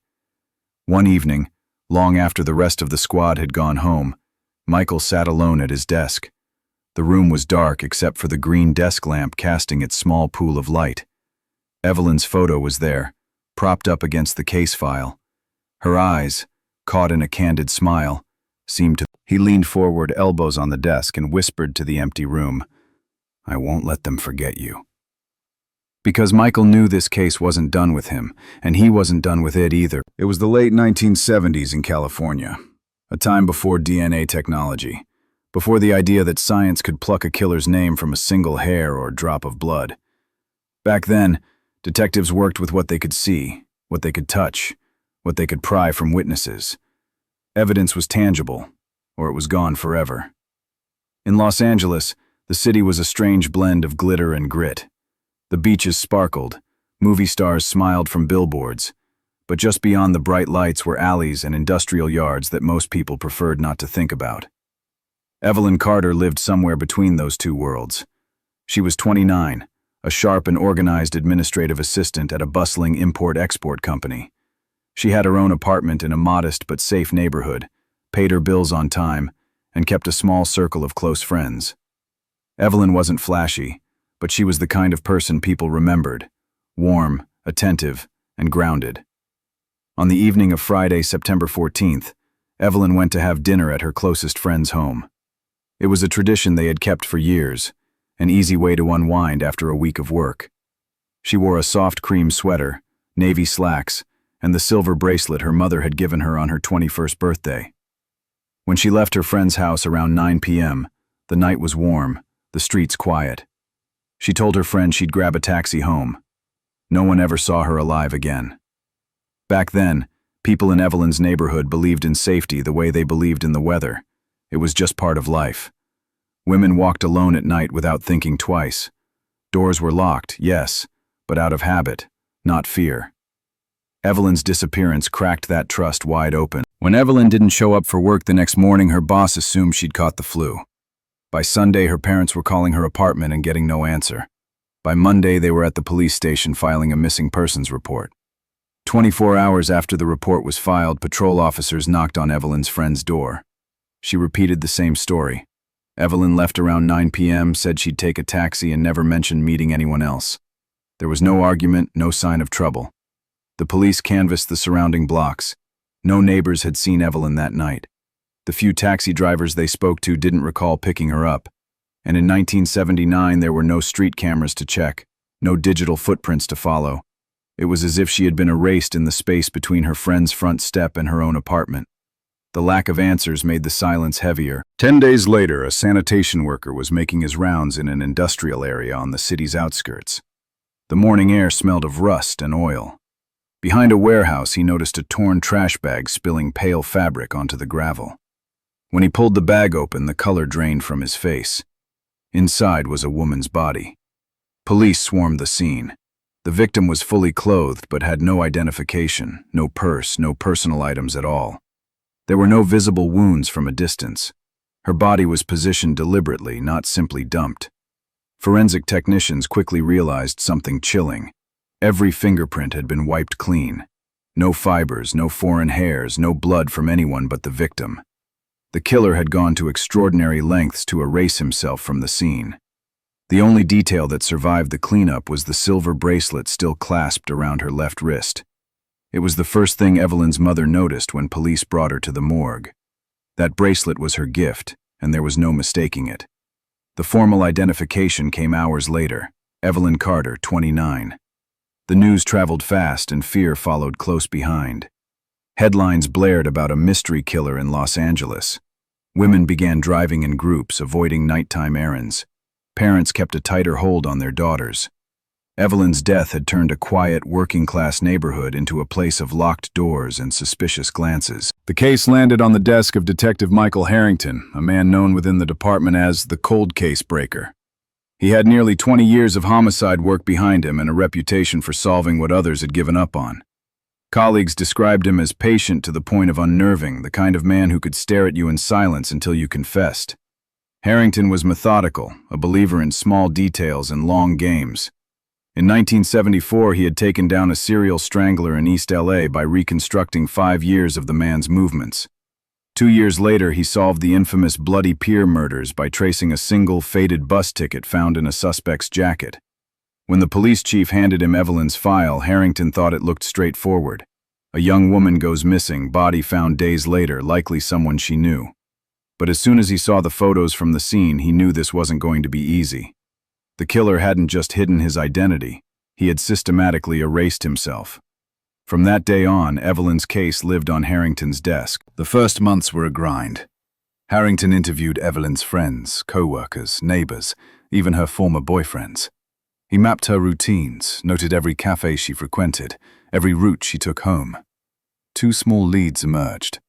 One evening, long after the rest of the squad had gone home, Michael sat alone at his desk. The room was dark except for the green desk lamp casting its small pool of light. Evelyn's photo was there, propped up against the case file. Her eyes, caught in a candid smile, seemed to... He leaned forward, elbows on the desk, and whispered to the empty room, "I won't let them forget you." Because Michael knew this case wasn't done with him, and he wasn't done with it either. It was the late 1970s in California, a time before DNA technology, before the idea that science could pluck a killer's name from a single hair or drop of blood. Back then, detectives worked with what they could see, what they could touch, what they could pry from witnesses. Evidence was tangible, or it was gone forever. In Los Angeles, the city was a strange blend of glitter and grit. The beaches sparkled, movie stars smiled from billboards, but just beyond the bright lights were alleys and industrial yards that most people preferred not to think about. Evelyn Carter lived somewhere between those two worlds. She was 29, a sharp and organized administrative assistant at a bustling import-export company. She had her own apartment in a modest but safe neighborhood, paid her bills on time, and kept a small circle of close friends. Evelyn wasn't flashy, but she was the kind of person people remembered, warm, attentive, and grounded. On the evening of Friday, September 14th, Evelyn went to have dinner at her closest friend's home. It was a tradition they had kept for years, an easy way to unwind after a week of work. She wore a soft cream sweater, navy slacks, and the silver bracelet her mother had given her on her 21st birthday. When she left her friend's house around 9 p.m., the night was warm, the streets quiet. She told her friend she'd grab a taxi home. No one ever saw her alive again. Back then, people in Evelyn's neighborhood believed in safety the way they believed in the weather. It was just part of life. Women walked alone at night without thinking twice. Doors were locked, yes, but out of habit, not fear. Evelyn's disappearance cracked that trust wide open. When Evelyn didn't show up for work the next morning, her boss assumed she'd caught the flu. By Sunday, her parents were calling her apartment and getting no answer. By Monday, they were at the police station filing a missing persons report. 24 hours after the report was filed, patrol officers knocked on Evelyn's friend's door. She repeated the same story. Evelyn left around 9 p.m., said she'd take a taxi, and never mentioned meeting anyone else. There was no argument, no sign of trouble. The police canvassed the surrounding blocks. No neighbors had seen Evelyn that night. The few taxi drivers they spoke to didn't recall picking her up. And in 1979, there were no street cameras to check, no digital footprints to follow. It was as if she had been erased in the space between her friend's front step and her own apartment. The lack of answers made the silence heavier. 10 days later, a sanitation worker was making his rounds in an industrial area on the city's outskirts. The morning air smelled of rust and oil. Behind a warehouse, he noticed a torn trash bag spilling pale fabric onto the gravel. When he pulled the bag open, the color drained from his face. Inside was a woman's body. Police swarmed the scene. The victim was fully clothed but had no identification, no purse, no personal items at all. There were no visible wounds from a distance. Her body was positioned deliberately, not simply dumped. Forensic technicians quickly realized something chilling. Every fingerprint had been wiped clean. No fibers, no foreign hairs, no blood from anyone but the victim. The killer had gone to extraordinary lengths to erase himself from the scene. The only detail that survived the cleanup was the silver bracelet still clasped around her left wrist. It was the first thing Evelyn's mother noticed when police brought her to the morgue. That bracelet was her gift, and there was no mistaking it. The formal identification came hours later. Evelyn Carter, 29. The news traveled fast and fear followed close behind. Headlines blared about a mystery killer in Los Angeles. Women began driving in groups, avoiding nighttime errands. Parents kept a tighter hold on their daughters. Evelyn's death had turned a quiet, working-class neighborhood into a place of locked doors and suspicious glances. The case landed on the desk of Detective Michael Harrington, a man known within the department as the cold case breaker. He had nearly 20 years of homicide work behind him and a reputation for solving what others had given up on. Colleagues described him as patient to the point of unnerving, the kind of man who could stare at you in silence until you confessed. Harrington was methodical, a believer in small details and long games. In 1974, he had taken down a serial strangler in East LA by reconstructing 5 years of the man's movements. 2 years later, he solved the infamous Bloody Pier murders by tracing a single faded bus ticket found in a suspect's jacket. When the police chief handed him Evelyn's file, Harrington thought it looked straightforward. A young woman goes missing, body found days later, likely someone she knew. But as soon as he saw the photos from the scene, he knew this wasn't going to be easy. The killer hadn't just hidden his identity, he had systematically erased himself. From that day on, Evelyn's case lived on Harrington's desk. The first months were a grind. Harrington interviewed Evelyn's friends, co-workers, neighbors, even her former boyfriends. He mapped her routines, noted every cafe she frequented, every route she took home. 2 small leads emerged.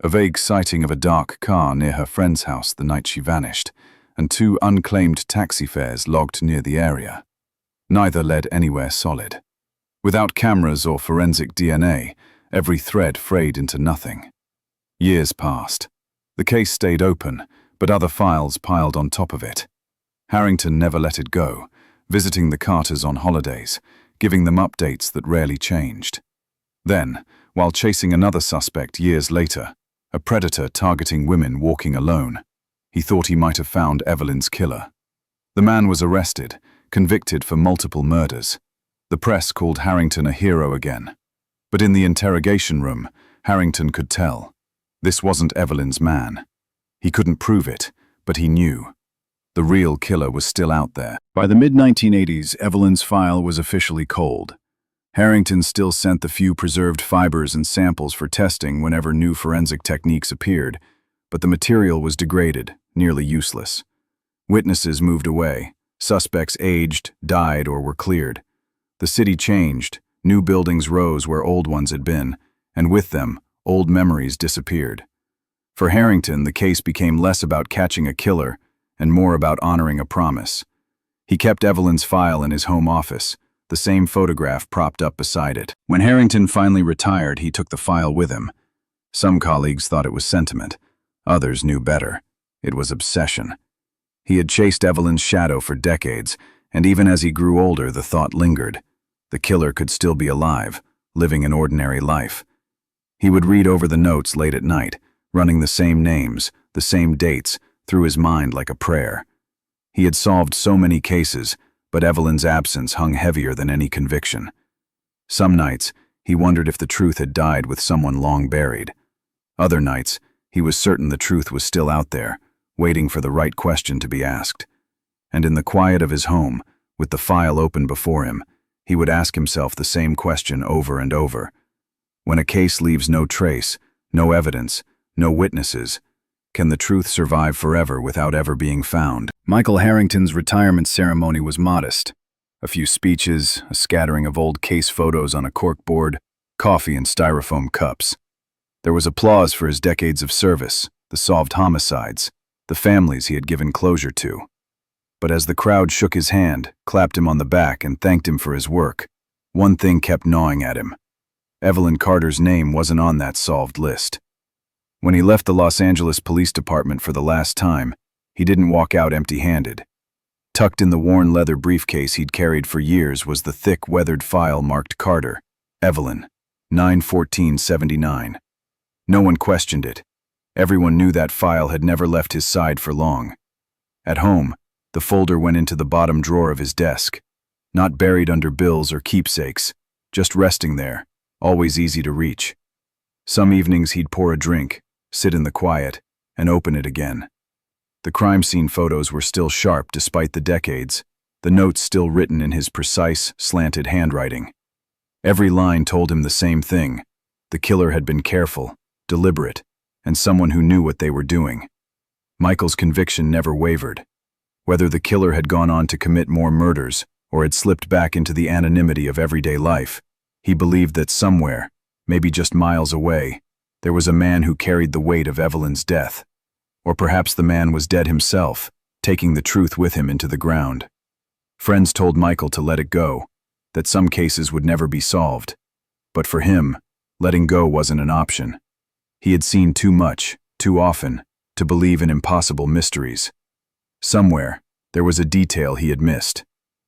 A vague sighting of a dark car near her friend's house the night she vanished, and 2 unclaimed taxi fares logged near the area. Neither led anywhere solid. Without cameras or forensic DNA, every thread frayed into nothing. Years passed. The case stayed open, but other files piled on top of it. Harrington never let it go, visiting the Carters on holidays, giving them updates that rarely changed. Then, while chasing another suspect years later, a predator targeting women walking alone, he thought he might have found Evelyn's killer. The man was arrested, convicted for multiple murders. The press called Harrington a hero again. But in the interrogation room, Harrington could tell. This wasn't Evelyn's man. He couldn't prove it, but he knew. The real killer was still out there. By the mid-1980s, Evelyn's file was officially cold. Harrington still sent the few preserved fibers and samples for testing whenever new forensic techniques appeared, but the material was degraded, nearly useless. Witnesses moved away. Suspects aged, died, or were cleared. The city changed, new buildings rose where old ones had been, and with them, old memories disappeared. For Harrington, the case became less about catching a killer and more about honoring a promise. He kept Evelyn's file in his home office, the same photograph propped up beside it. When Harrington finally retired, he took the file with him. Some colleagues thought it was sentiment. Others knew better. It was obsession. He had chased Evelyn's shadow for decades, and even as he grew older, the thought lingered. The killer could still be alive, living an ordinary life. He would read over the notes late at night, running the same names, the same dates, through his mind like a prayer. He had solved so many cases, but Evelyn's absence hung heavier than any conviction. Some nights, he wondered if the truth had died with someone long buried. Other nights, he was certain the truth was still out there, waiting for the right question to be asked. And in the quiet of his home, with the file open before him, he would ask himself the same question over and over. When a case leaves no trace, no evidence, no witnesses, can the truth survive forever without ever being found? Michael Harrington's retirement ceremony was modest. A few speeches, a scattering of old case photos on a corkboard, coffee in styrofoam cups. There was applause for his decades of service, the solved homicides, the families he had given closure to. But as the crowd shook his hand, clapped him on the back, and thanked him for his work, one thing kept gnawing at him. Evelyn Carter's name wasn't on that solved list. When he left the Los Angeles Police Department for the last time, he didn't walk out empty-handed. Tucked in the worn leather briefcase he'd carried for years was the thick, weathered file marked Carter, Evelyn, 9/14/79. No one questioned it. Everyone knew that file had never left his side for long. At home, the folder went into the bottom drawer of his desk, not buried under bills or keepsakes, just resting there, always easy to reach. Some evenings he'd pour a drink, sit in the quiet, and open it again. The crime scene photos were still sharp despite the decades, the notes still written in his precise, slanted handwriting. Every line told him the same thing. The killer had been careful, deliberate, and someone who knew what they were doing. Michael's conviction never wavered. Whether the killer had gone on to commit more murders or had slipped back into the anonymity of everyday life, he believed that somewhere, maybe just miles away, there was a man who carried the weight of Evelyn's death. Or perhaps the man was dead himself, taking the truth with him into the ground. Friends told Michael to let it go, that some cases would never be solved. But for him, letting go wasn't an option. He had seen too much, too often, to believe in impossible mysteries. Somewhere, there was a detail he had missed.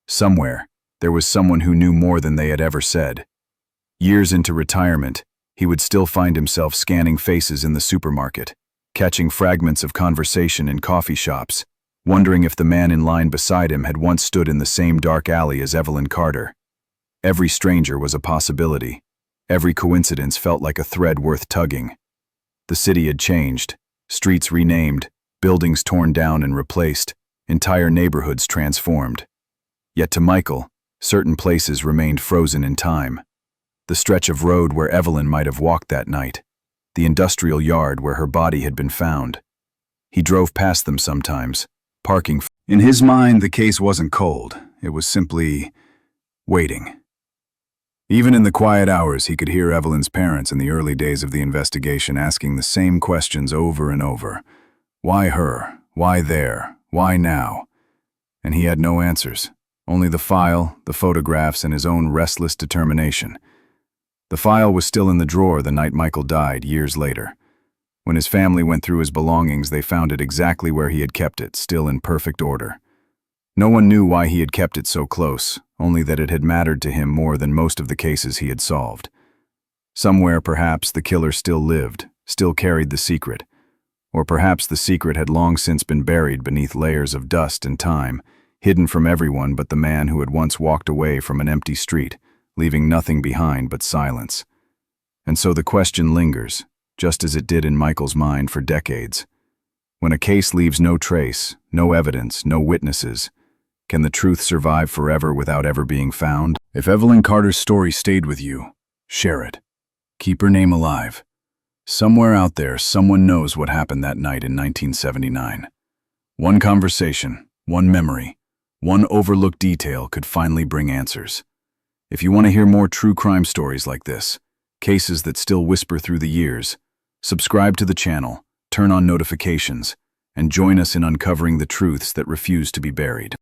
Somewhere, There was someone who knew more than they had ever said. Years into retirement, he would still find himself scanning faces in the supermarket, catching fragments of conversation in coffee shops, wondering if the man in line beside him had once stood in the same dark alley as Evelyn Carter. Every stranger was a possibility. Every coincidence felt like a thread worth tugging. The city had changed, streets renamed, buildings torn down and replaced, entire neighborhoods transformed. Yet to Michael, certain places remained frozen in time. The stretch of road where Evelyn might have walked that night, the industrial yard where her body had been found. He drove past them sometimes, parking. In his mind, the case wasn't cold. It was simply waiting. Even in the quiet hours, he could hear Evelyn's parents in the early days of the investigation asking the same questions over and over. Why her? Why there? Why now? And he had no answers. Only the file, the photographs, and his own restless determination. The file was still in the drawer the night Michael died, years later. When his family went through his belongings, they found it exactly where he had kept it, still in perfect order. No one knew why he had kept it so close, only that it had mattered to him more than most of the cases he had solved. Somewhere, perhaps, the killer still lived, still carried the secret. Or perhaps the secret had long since been buried beneath layers of dust and time, hidden from everyone but the man who had once walked away from an empty street, leaving nothing behind but silence. And so the question lingers, just as it did in Michael's mind for decades. When a case leaves no trace, no evidence, no witnesses, can the truth survive forever without ever being found? If Evelyn Carter's story stayed with you, share it. Keep her name alive. Somewhere out there, someone knows what happened that night in 1979. One conversation, one memory, one overlooked detail could finally bring answers. If you want to hear more true crime stories like this, cases that still whisper through the years, subscribe to the channel, turn on notifications, and join us in uncovering the truths that refuse to be buried.